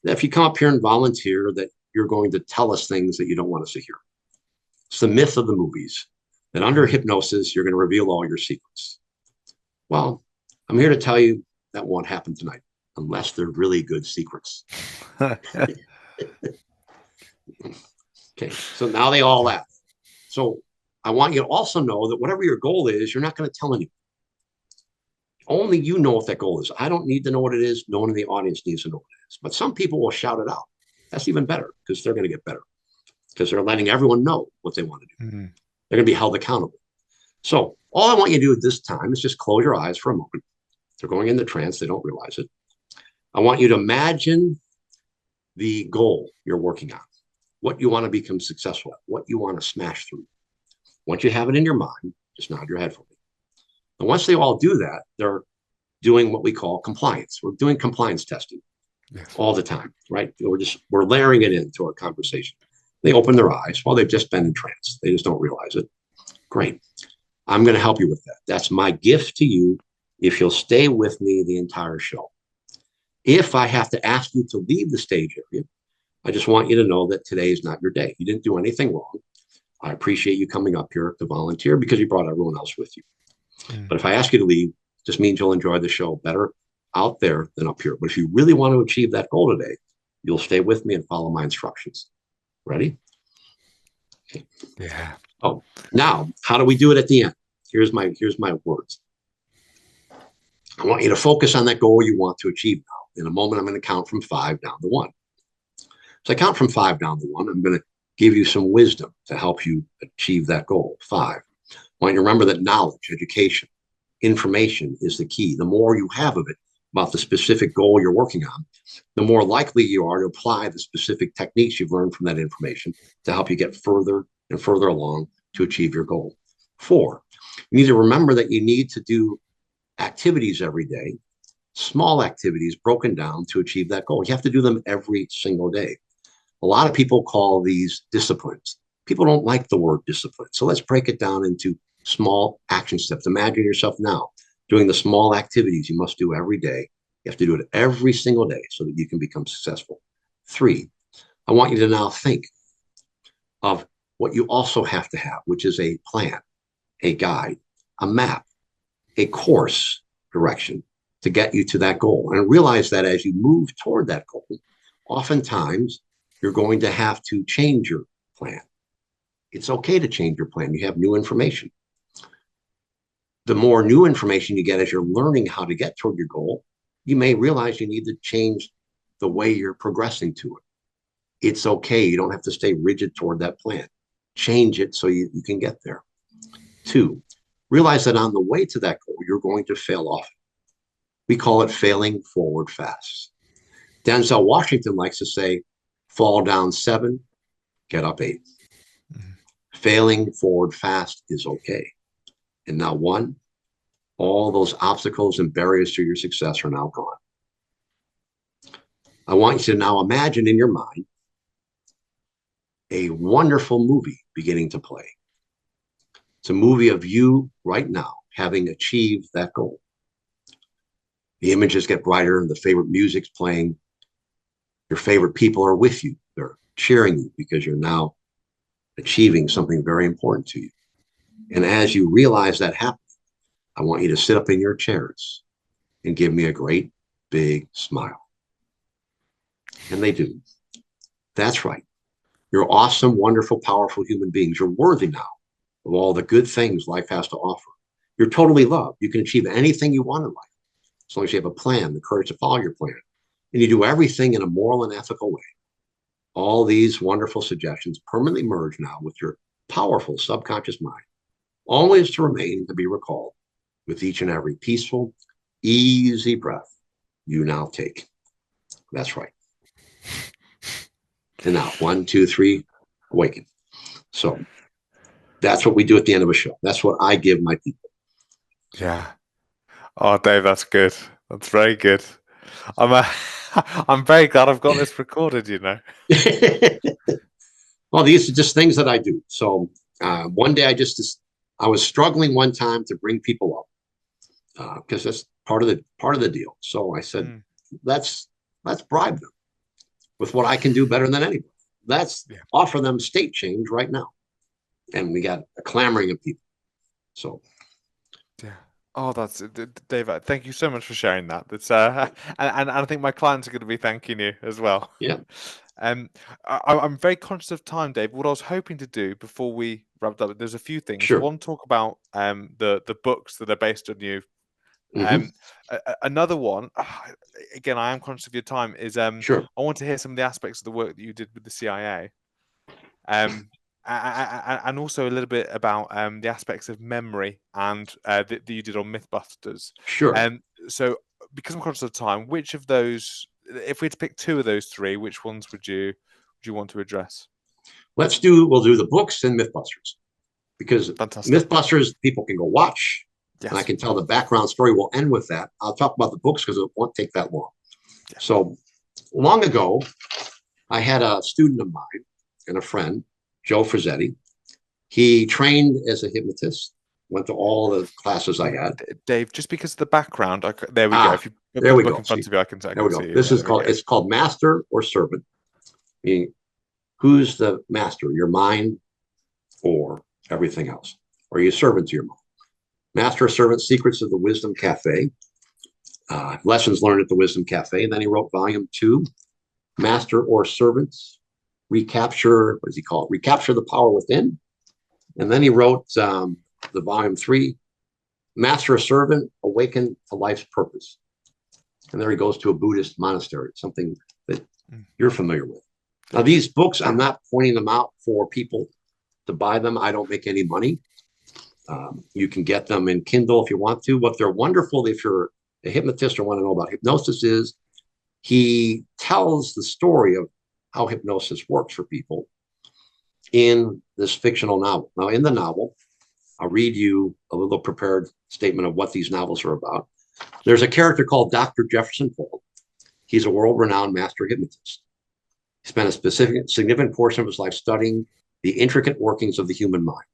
that if you come up here and volunteer that you're going to tell us things that you don't want us to hear. It's the myth of the movies that under hypnosis, you're going to reveal all your secrets. Well, I'm here to tell you that won't happen tonight unless they're really good secrets. Okay, so now they all laugh. So I want you to also know that whatever your goal is, you're not going to tell anyone. Only you know what that goal is. I don't need to know what it is. No one in the audience needs to know what it is. But some people will shout it out. That's even better because they're going to get better because they're letting everyone know what they want to do. Mm-hmm. They're going to be held accountable. So all I want you to do at this time is just close your eyes for a moment. They're going into trance. They don't realize it. I want you to imagine the goal you're working on, what you want to become successful at, what you want to smash through. Once you have it in your mind, just nod your head for me. And once they all do that, they're doing what we call compliance. We're doing compliance testing all the time, right? We're layering it into our conversation. They open their eyes. Well, they've just been in trance. They just don't realize it. Great. I'm going to help you with that. That's my gift to you if you'll stay with me the entire show. If I have to ask you to leave the stage area, I just want you to know that today is not your day. You didn't do anything wrong. I appreciate you coming up here to volunteer because you brought everyone else with you. But if I ask you to leave, it just means you'll enjoy the show better out there than up here. But if you really want to achieve that goal today, you'll stay with me and follow my instructions. Ready? Okay. Yeah. Oh, now, how do we do it at the end? Here's my words. I want you to focus on that goal you want to achieve now. In a moment, I'm going to count from 5 down to 1. So I count from 5 down to 1. I'm going to give you some wisdom to help you achieve that goal. 5. I want you to remember that knowledge, education, information is the key. The more you have of it about the specific goal you're working on, the more likely you are to apply the specific techniques you've learned from that information to help you get further and further along to achieve your goal. 4, you need to remember that you need to do activities every day, small activities broken down to achieve that goal. You have to do them every single day. A lot of people call these disciplines. People don't like the word discipline. So let's break it down into small action steps. Imagine yourself now doing the small activities you must do every day. You have to do it every single day so that you can become successful. 3, I want you to now think of what you also have to have, which is a plan, a guide, a map, a course direction to get you to that goal. And realize that as you move toward that goal, oftentimes you're going to have to change your plan. It's okay to change your plan. You have new information. The more new information you get as you're learning how to get toward your goal, you may realize you need to change the way you're progressing to it. It's okay. You don't have to stay rigid toward that plan. Change it so you can get there. 2, realize that on the way to that goal, you're going to fail often. We call it failing forward fast. Denzel Washington likes to say, fall down 7, get up 8. Failing forward fast is okay. And now 1, all those obstacles and barriers to your success are now gone. I want you to now imagine in your mind a wonderful movie beginning to play. It's a movie of you right now having achieved that goal. The images get brighter and the favorite music's playing. Your favorite people are with you. They're cheering you because you're now achieving something very important to you. And as you realize that happening, I want you to sit up in your chairs and give me a great big smile. And they do. That's right. You're awesome, wonderful, powerful human beings. You're worthy now of all the good things life has to offer. You're totally loved. You can achieve anything you want in life as long as you have a plan, the courage to follow your plan, and you do everything in a moral and ethical way. All these wonderful suggestions permanently merge now with your powerful subconscious mind, always to remain to be recalled with each and every peaceful, easy breath you now take. That's right. And now 1, 2, 3, awaken. So that's what we do at the end of a show. That's what I give my people. Yeah. Oh, Dave, that's good. That's very good. I'm very glad I've got this recorded, you know. Well, these are just things that I do. So one day I was struggling one time to bring people up because that's part of the deal. So I said, let's bribe them with what I can do better than anybody. Let's offer them state change right now. And we got a clamoring of people. So yeah. Oh, that's Dave. Thank you so much for sharing that. That's and I think my clients are going to be thanking you as well. Yeah. I'm very conscious of time, Dave. What I was hoping to do before we wrapped up, there's a few things. Sure. One, talk about the books that are based on you, Mhm. Another one, again, I am conscious of your time, is Sure. I want to hear some of the aspects of the work that you did with the CIA. And also a little bit about the aspects of memory and that you did on Mythbusters. Sure. So, because I'm conscious of time, which of those, if we had to pick two of those three, which ones would you want to address? We'll do the books and Mythbusters, because Fantastic. Mythbusters people can go watch, and I Yes. can tell the background story. We'll end with that. I'll talk about the books because it won't take that long. Yeah. So long ago, I had a student of mine and a friend, Joe Frizzetti. He trained as a hypnotist, went to all the classes I had. Dave, just because of the background, there we go. If you put there the we book go. in front See, of you, I can there we go. see This it. is called, it's called Master or Servant. Meaning, who's the master, your mind or everything else? Or are you a servant to your mind? Master or Servant, Secrets of the Wisdom Cafe. Lessons learned at the Wisdom Cafe. And then he wrote volume 2, Master or Servants, Recapture, what does he call it? Recapture the Power Within. And then he wrote the volume 3, Master or Servant, Awaken to Life's Purpose. And there he goes to a Buddhist monastery, something that you're familiar with. Now, these books, I'm not pointing them out for people to buy them. I don't make any money. You can get them in Kindle if you want to. What they're wonderful, if you're a hypnotist or want to know about hypnosis, is he tells the story of how hypnosis works for people in this fictional novel. Now, in the novel, I'll read you a little prepared statement of what these novels are about. There's a character called Dr. Jefferson Paul. He's a world-renowned master hypnotist. He spent a significant portion of his life studying the intricate workings of the human mind.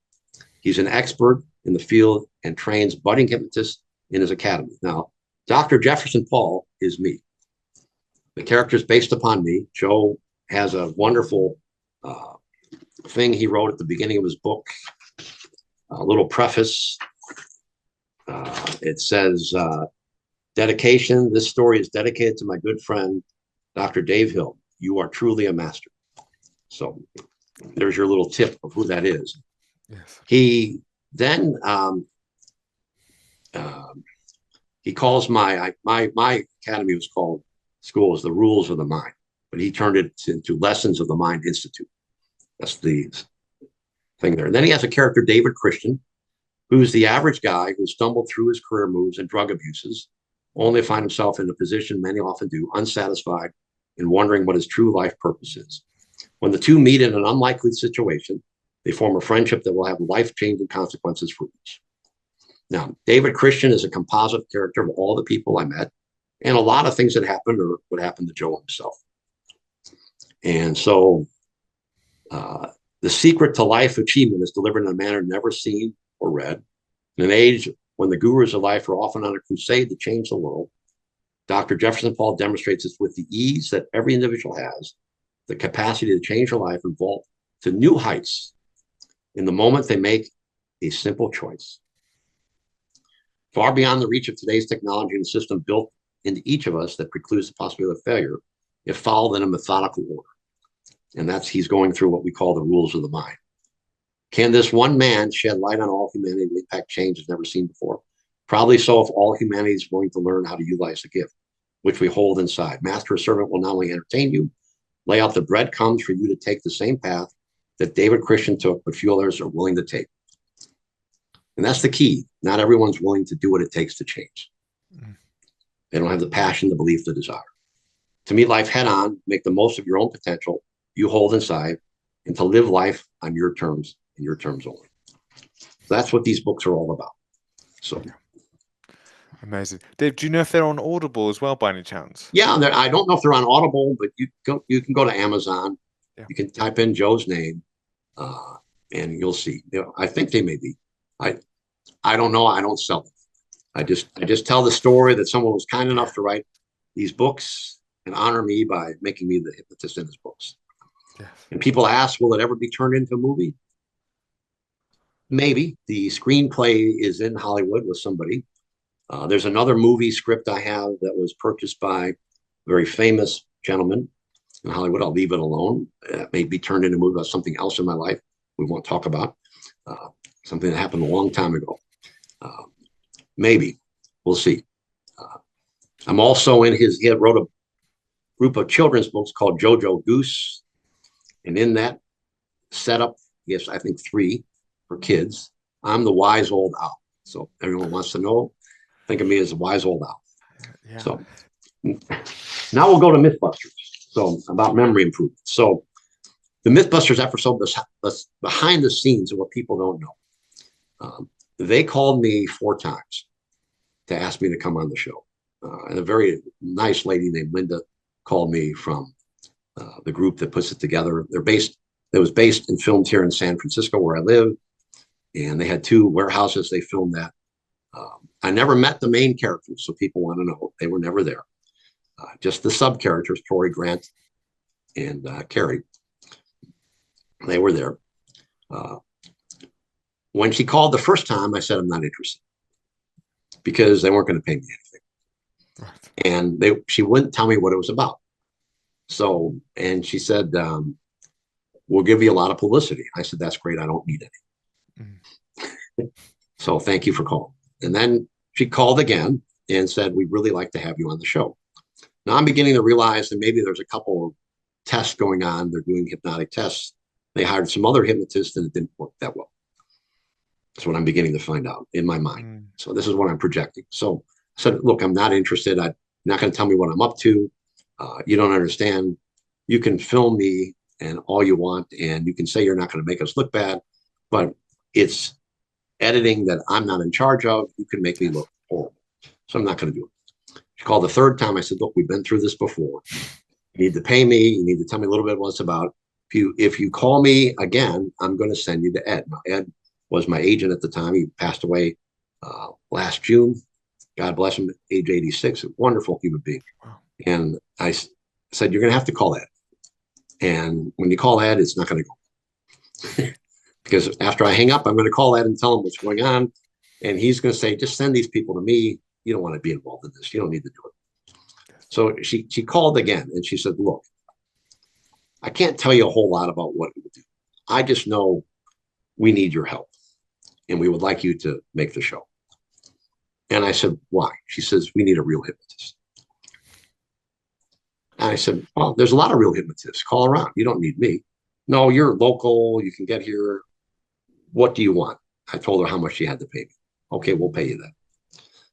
He's an expert in the field and trains budding hypnotists in his academy. Now, Dr. Jefferson Paul is me. The character is based upon me. Joe has a wonderful thing he wrote at the beginning of his book, a little preface. It says, dedication. This story is dedicated to my good friend, Dr. Dave Hill. You are truly a master. So there's your little tip of who that is. Yes. He then he calls my academy was called school was the Rules of the Mind, but he turned it into Lessons of the Mind Institute. That's the thing there. And then he has a character, David Christian, who's the average guy who stumbled through his career moves and drug abuses, only to find himself in a position many often do, unsatisfied and wondering what his true life purpose is. When the two meet in an unlikely situation, they form a friendship that will have life-changing consequences for each. Now, David Christian is a composite character of all the people I met, and a lot of things that happened or what happened to Joe himself. And so the secret to life achievement is delivered in a manner never seen or read. In an age when the gurus of life are often on a crusade to change the world, Dr. Jefferson Paul demonstrates this with the ease that every individual has, the capacity to change their life and vault to new heights in the moment they make a simple choice. Far beyond the reach of today's technology and system built into each of us that precludes the possibility of failure if followed in a methodical order. And he's going through what we call the rules of the mind. Can this one man shed light on all humanity and impact change as never seen before? Probably so, if all humanity is willing to learn how to utilize the gift which we hold inside. Master or Servant will not only entertain you, lay out the breadcrumbs for you to take the same path that David Christian took, but few others are willing to take. And that's the key. Not everyone's willing to do what it takes to change. They don't have the passion, the belief, the desire. To meet life head on, make the most of your own potential you hold inside, and to live life on your terms and your terms only. So that's what these books are all about. So, Amazing. Dave, do you know if they're on Audible as well by any chance? yeah, I don't know if they're on Audible, but you can go to Amazon. Yeah. You can type in Joe's name, and you'll see. I think they may be. I don't know. I don't sell them. I just tell the story that someone was kind enough to write these books and honor me by making me the hypnotist in his books. Yes. And people ask, will it ever be turned into a movie? Maybe. The screenplay is in Hollywood with somebody. There's another movie script I have that was purchased by a very famous gentleman in Hollywood. I'll leave it alone. It may be turned into a movie about something else in my life we won't talk about. Something that happened a long time ago. Maybe. We'll see. I'm also in he had wrote a group of children's books called Jojo Goose. And in that setup, yes, I think 3 for kids. I'm the wise old owl. So everyone wants to know, think of me as a wise old owl. Yeah. So now we'll go to Mythbusters. So about memory improvement. So the Mythbusters episode was behind the scenes of what people don't know. They called me 4 times to ask me to come on the show. And a very nice lady named Linda called me from the group that puts it together. It was based and filmed here in San Francisco, where I live. And they had 2 warehouses. They filmed that. I never met the main characters, so people want to know. They were never there. Just the sub characters, Tori, Grant, and Carrie. They were there. When she called the first time, I said, I'm not interested, because they weren't going to pay me anything. Right. And she wouldn't tell me what it was about. So, and she said, we'll give you a lot of publicity. I said, that's great. I don't need any. Mm. So thank you for calling. And then she called again and said, we'd really like to have you on the show. Now I'm beginning to realize that maybe there's a couple of tests going on. They're doing hypnotic tests. They hired some other hypnotists and it didn't work that well. That's what I'm beginning to find out in my mind. Mm. So this is what I'm projecting. So I said, look, I'm not interested. I'm not going to tell me what I'm up to. You don't understand. You can film me and all you want, and you can say you're not going to make us look bad, but it's editing that I'm not in charge of. You can make me look horrible. So I'm not going to do it. She called the 3rd time. I said, look, we've been through this before. You need to pay me. You need to tell me a little bit what it's about. If you call me again, I'm going to send you to Ed. Now, Ed was my agent at the time. He passed away last June. God bless him, age 86, a wonderful human being. Wow. And I said, you're going to have to call Ed. And when you call Ed, it's not going to go. Because after I hang up, I'm going to call Ed and tell him what's going on. And he's going to say, just send these people to me. You don't want to be involved in this. You don't need to do it. So she called again and she said, look, I can't tell you a whole lot about what we do. I just know we need your help and we would like you to make the show. And I said, why? She says, we need a real hypnotist. And I said, well, there's a lot of real hypnotists. Call around. You don't need me. No, you're local. You can get here. What do you want? I told her how much she had to pay me. Okay, we'll pay you that.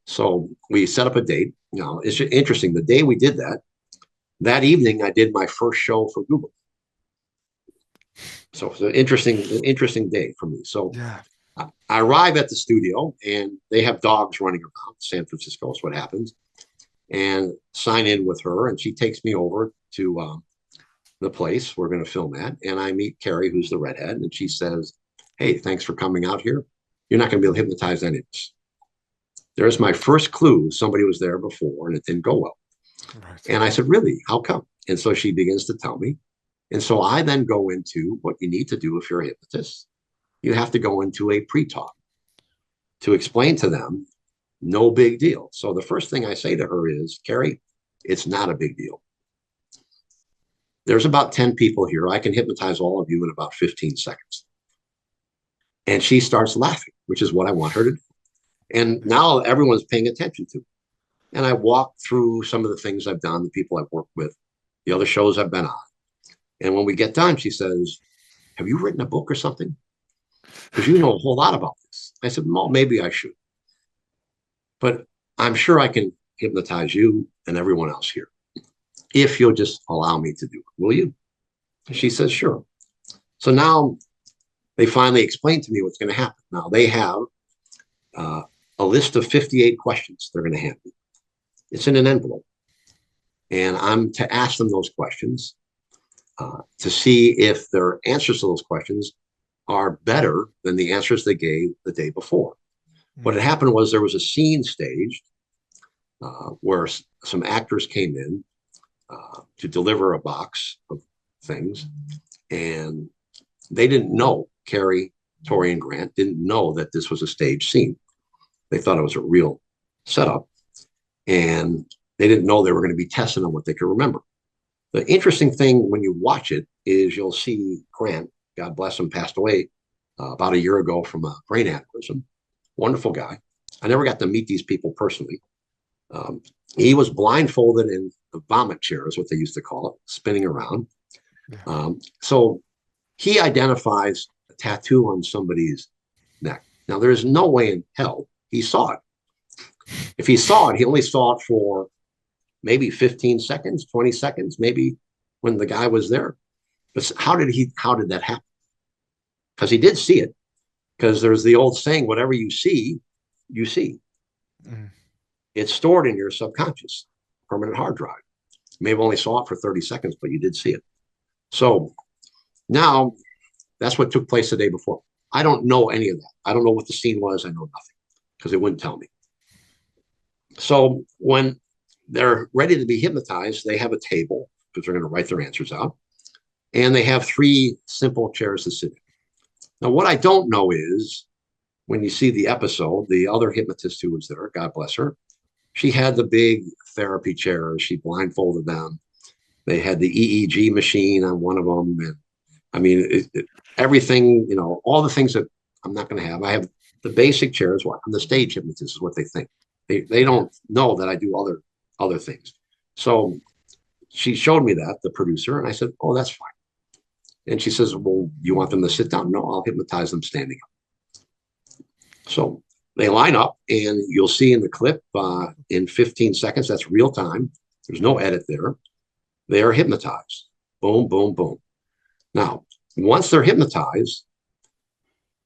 So we set up a date. You know, it's interesting. The day we did that, that evening, I did my first show for Google. So it's an interesting day for me. So yeah. I arrive at the studio and they have dogs running around. San Francisco is what happens. And sign in with her. And she takes me over to the place we're going to film at. And I meet Carrie, who's the redhead. And she says, hey, thanks for coming out here. You're not going to be able to hypnotize any of us. There's my first clue. Somebody was there before and it didn't go well. Right. And I said, really? How come? And so she begins to tell me. And so I then go into what you need to do if you're a hypnotist. You have to go into a pre-talk to explain to them, no big deal. So the first thing I say to her is, Carrie, it's not a big deal. There's about 10 people here. I can hypnotize all of you in about 15 seconds. And she starts laughing, which is what I want her to do. And now everyone's paying attention to me. And I walk through some of the things I've done, the people I've worked with, the other shows I've been on. And when we get done, she says, have you written a book or something? Because you know a whole lot about this. I said, well, maybe I should. But I'm sure I can hypnotize you and everyone else here if you'll just allow me to do it. Will you? And she says, sure. So now they finally explain to me what's going to happen. Now they have a list of 58 questions they're going to hand me. It's in an envelope. And I'm to ask them those questions to see if their answers to those questions are better than the answers they gave the day before. Mm-hmm. What had happened was there was a scene staged where some actors came in to deliver a box of things. And they didn't know, Carrie, Tori, and Grant didn't know that this was a stage scene. They thought it was a real setup. And they didn't know they were going to be testing on what they could remember. The interesting thing when you watch it is you'll see Grant, God bless him, passed away about a year ago from a brain aneurysm. Wonderful guy. I never got to meet these people personally. He was blindfolded in the vomit chair, is what they used to call it, spinning around. Yeah. So he identifies a tattoo on somebody's neck. Now, there is no way in hell he saw it. If he saw it, he only saw it for maybe 15 seconds, 20 seconds, maybe when the guy was there. But how did that happen? Because he did see it. Because there's the old saying, whatever you see, you see. Mm. It's stored in your subconscious permanent hard drive. You may have only saw it for 30 seconds, but you did see it. So now that's what took place the day before. I don't know any of that. I don't know what the scene was. I know nothing because it wouldn't tell me. So when they're ready to be hypnotized, they have a table because they're going to write their answers out. And they have 3 simple chairs to sit in. Now, what I don't know is when you see the episode, the other hypnotist who was there, God bless her, she had the big therapy chairs. She blindfolded them. They had the EEG machine on one of them. And I mean, everything, all the things that I'm not going to have. I have the basic chairs. Well, I'm the stage hypnotist is what they think. They don't know that I do other things. So she showed me that, the producer, and I said, oh, that's fine. And she says, well, you want them to sit down? No, I'll hypnotize them standing up. So they line up, and you'll see in the clip in 15 seconds, that's real time. There's no edit there. They are hypnotized. Boom, boom, boom. Now, once they're hypnotized,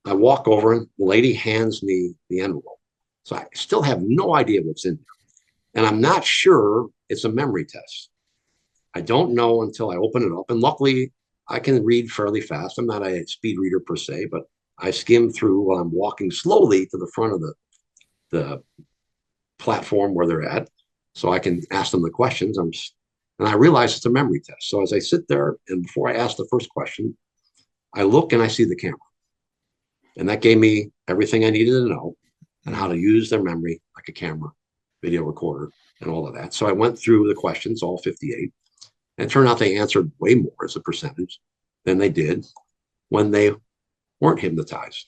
I walk over and the lady hands me the envelope. So I still have no idea what's in there. And I'm not sure it's a memory test. I don't know until I open it up. And luckily, I can read fairly fast. I'm not a speed reader per se, but I skim through while I'm walking slowly to the front of the platform where they're at, so I can ask them the questions. And I realize it's a memory test. So as I sit there, and before I ask the first question, I look and I see the camera. And that gave me everything I needed to know and how to use their memory like a camera, video recorder, and all of that. So I went through the questions, all 58. And it turned out they answered way more as a percentage than they did when they weren't hypnotized.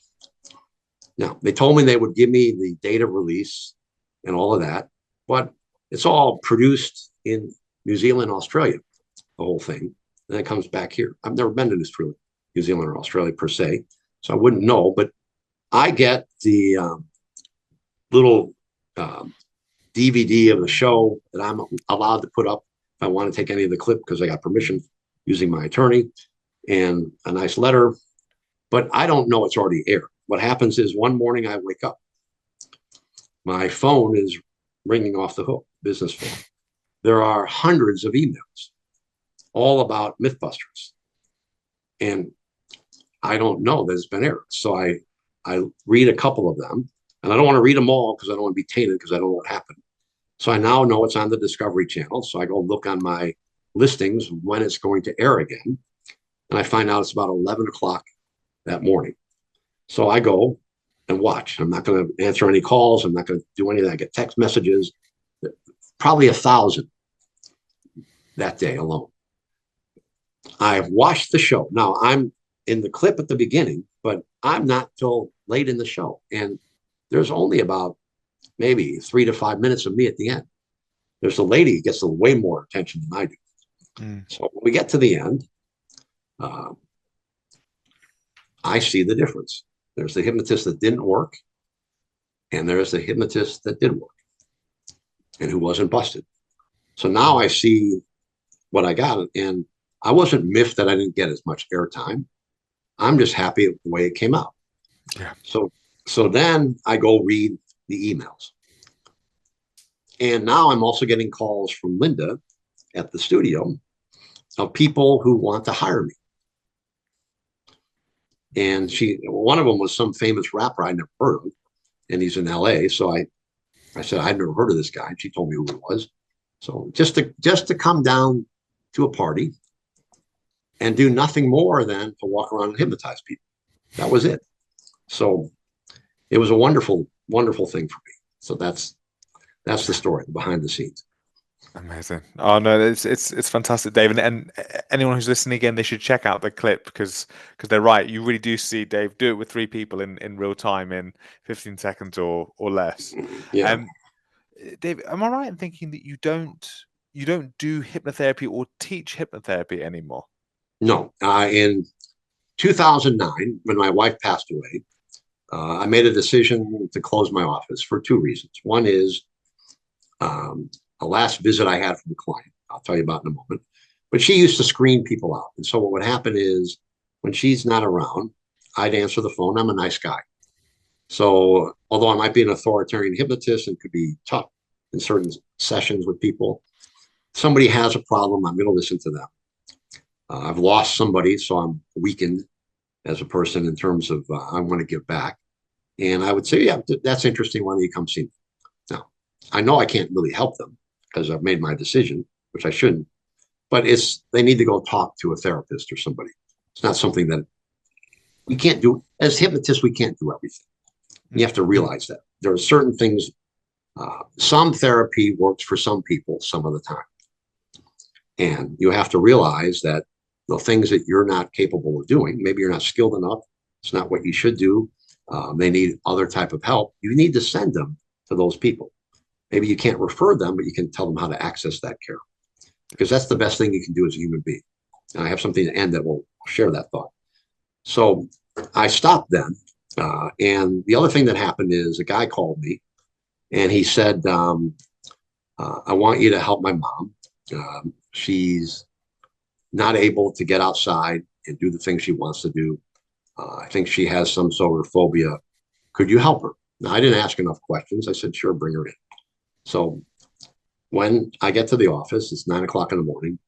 Now, they told me they would give me the date of release and all of that, but it's all produced in New Zealand, Australia, the whole thing. And it comes back here. I've never been to New Zealand or Australia per se, so I wouldn't know, but I get the little DVD of the show that I'm allowed to put up if I want to take any of the clip because I got permission using my attorney and a nice letter, but I don't know it's already aired. What happens is one morning I wake up, my phone is ringing off the hook, business phone. There are hundreds of emails, all about Mythbusters. And I don't know that it's been aired. So I read a couple of them, and I don't want to read them all because I don't want to be tainted because I don't know what happened. So I now know it's on the Discovery Channel. So I go look on my listings when it's going to air again. And I find out it's about 11 o'clock that morning. So I go and watch. I'm not going to answer any calls. I'm not going to do anything. I get text messages, probably 1,000 that day alone. I've watched the show. Now I'm in the clip at the beginning, but I'm not till late in the show. And there's only about maybe 3 to 5 minutes of me at the end. There's a lady who gets way more attention than I do. So when we get to the end, I see the difference. There's the hypnotist that didn't work, and there's the hypnotist that did work and who wasn't busted. So now I see what I got, and I wasn't miffed that I didn't get as much airtime. I'm just happy with the way it came out. Yeah. So then I go read the emails. And now I'm also getting calls from Linda at the studio of people who want to hire me. And one of them was some famous rapper I never heard of, and he's in LA. So I said, I'd never heard of this guy. And she told me who he was. So just to come down to a party and do nothing more than to walk around and hypnotize people. That was it. So it was a wonderful, wonderful thing for me. So that's the story behind the scenes. Amazing. Oh no, it's fantastic, Dave. And anyone who's listening again, they should check out the clip because they're right. You really do see Dave do it with 3 people in real time in 15 seconds or less. Yeah. David, am I right in thinking that you don't do hypnotherapy or teach hypnotherapy anymore? No. In 2009, when my wife passed away, I made a decision to close my office for two reasons. One is a last visit I had from a client, I'll tell you about in a moment, but she used to screen people out. And so what would happen is when she's not around, I'd answer the phone. I'm a nice guy. So although I might be an authoritarian hypnotist and could be tough in certain sessions with people, somebody has a problem, I'm going to listen to them. I've lost somebody, so I'm weakened as a person in terms of I want to give back. And I would say, yeah, that's interesting. Why don't you come see me? Now, I know I can't really help them because I've made my decision, which I shouldn't, but they need to go talk to a therapist or somebody. It's not something that we can't do. As hypnotists, we can't do everything. You have to realize that. There are certain things, some therapy works for some people some of the time. And you have to realize that the things that you're not capable of doing, maybe you're not skilled enough, it's not what you should do, they need other type of help, you need to send them to those people. Maybe you can't refer them, but you can tell them how to access that care, because that's the best thing you can do as a human being. And I have something to end that will share that thought. So I stopped then. And the other thing that happened is a guy called me and he said, I want you to help my mom. She's not able to get outside and do the things she wants to do. I think she has some sort of phobia. Could you help her? Now, I didn't ask enough questions. I said, sure, bring her in. So when I get to the office, it's 9 o'clock in the morning,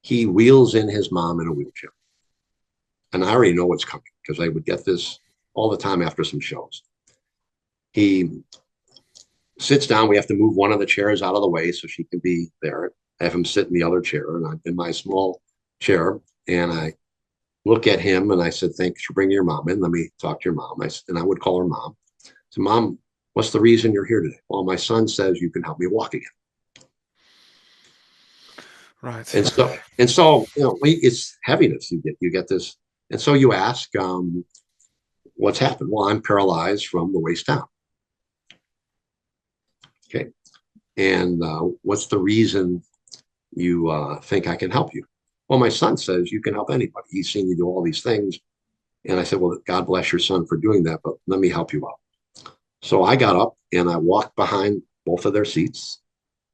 he wheels in his mom in a wheelchair. And I already know what's coming because I would get this all the time after some shows. He sits down. We have to move one of the chairs out of the way so she can be there. I have him sit in the other chair, and I'm in my small chair, and I look at him and I said, thanks for bringing your mom in. Let me talk to your mom. And I would call her mom. So, Mom, what's the reason you're here today? Well, my son says you can help me walk again. Right. And so it's heaviness. You get this. And so you ask, what's happened? Well, I'm paralyzed from the waist down. Okay. And what's the reason you think I can help you? Well, my son says you can help anybody. He's seen you do all these things. And I said, well, God bless your son for doing that, but let me help you out. So I got up and I walked behind both of their seats.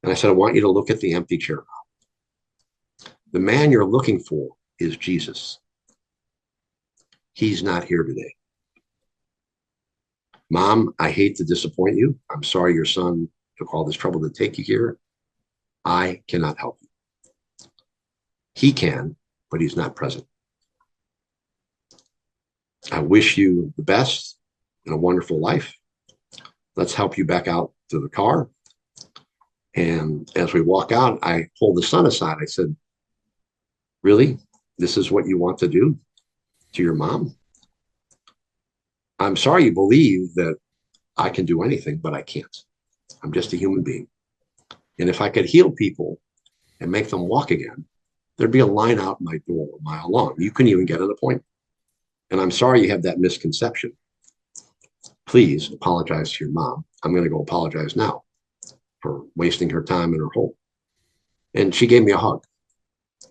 And I said, I want you to look at the empty chair now. The man you're looking for is Jesus. He's not here today. Mom, I hate to disappoint you. I'm sorry your son took all this trouble to take you here. I cannot help you. He can, but he's not present. I wish you the best and a wonderful life. Let's help you back out to the car. And as we walk out, I pulled the son aside. I said, really? This is what you want to do to your mom? I'm sorry you believe that I can do anything, but I can't. I'm just a human being. And if I could heal people and make them walk again, there'd be a line out my door a mile long. You couldn't even get an appointment. And I'm sorry you have that misconception. Please apologize to your mom. I'm going to go apologize now for wasting her time and her hope. And she gave me a hug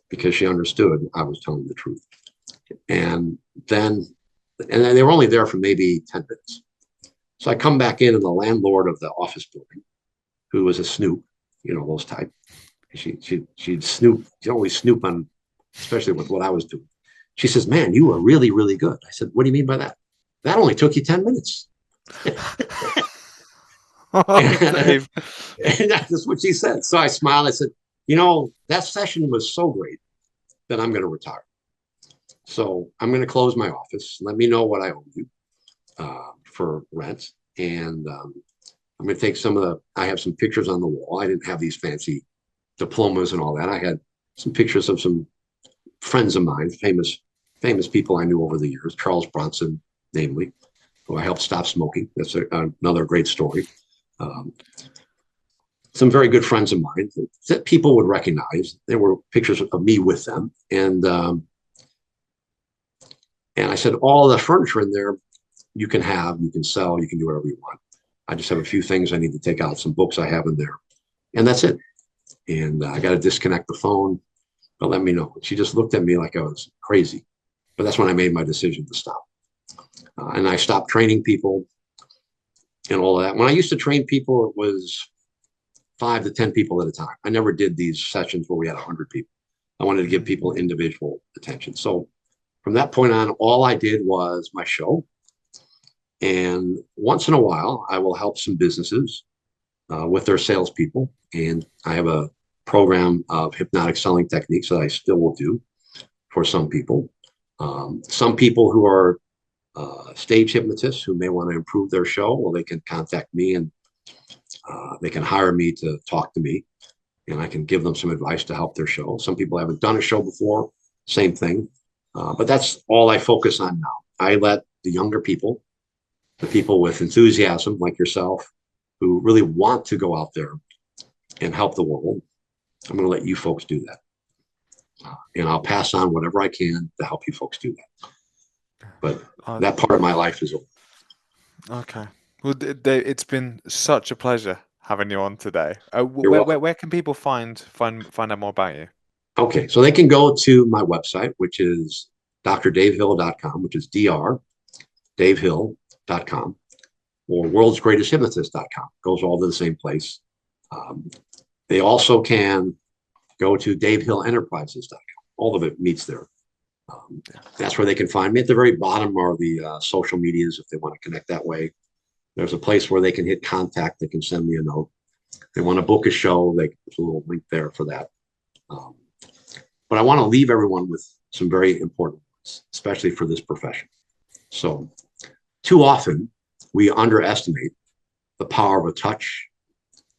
because she understood I was telling the truth. And then they were only there for maybe 10 minutes. So I come back in and the landlord of the office building, who was a snoop, those type, she'd snoop. She'd always snoop on, especially with what I was doing. She says, man, you were really, really good. I said, what do you mean by that? That only took you 10 minutes. Dave. And that's what she said. So I smiled. I said, that session was so great that I'm going to retire. So I'm going to close my office. Let me know what I owe you for rent. And I'm going to take I have some pictures on the wall. I didn't have these fancy diplomas and all that. I had some pictures of some friends of mine, famous people I knew over the years, Charles Bronson, namely, who I helped stop smoking. That's another great story. Some very good friends of mine that people would recognize. There were pictures of me with them. And I said, all the furniture in there, you can have, you can sell, you can do whatever you want. I just have a few things I need to take out, some books I have in there, and that's it. And I got to disconnect the phone, but let me know. She just looked at me like I was crazy. But that's when I made my decision to stop. And I stopped training people and all of that. When I used to train people, it was 5 to 10 people at a time. I never did these sessions where we had 100 people. I wanted to give people individual attention. So from that point on, all I did was my show. And once in a while, I will help some businesses with their salespeople. And I have a program of hypnotic selling techniques that I still will do for some people. Some people who are stage hypnotists who may want to improve their show, well, they can contact me and they can hire me to talk to me, and I can give them some advice to help their show. Some people haven't done a show before, same thing. But that's all I focus on now. I let the younger people, the people with enthusiasm like yourself, who really want to go out there and help the world, I'm going to let you folks do that. And I'll pass on whatever I can to help you folks do that. But that part of my life is over. Okay. Well, it's been such a pleasure having you on today. You're welcome. Where can people find out more about you? Okay, so they can go to my website, which is drdavehill.com, which is drdavehill.com, or worldsgreatesthypnotist.com. Goes all to the same place. They also can go to davehillenterprises.com. All of it meets there. That's where they can find me. At the very bottom are the social medias if they want to connect that way. There's a place where they can hit contact. They can send me a note. If they want to book a show, there's a little link there for that. But I want to leave everyone with some very important ones, especially for this profession. So too often we underestimate the power of a touch,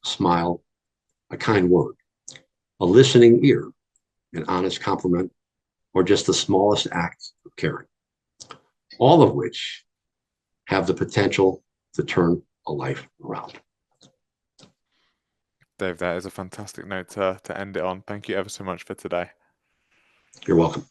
a smile, a kind word, a listening ear, an honest compliment, or just the smallest act of caring, all of which have the potential to turn a life around. Dave, that is a fantastic note to end it on. Thank you ever so much for today. You're welcome.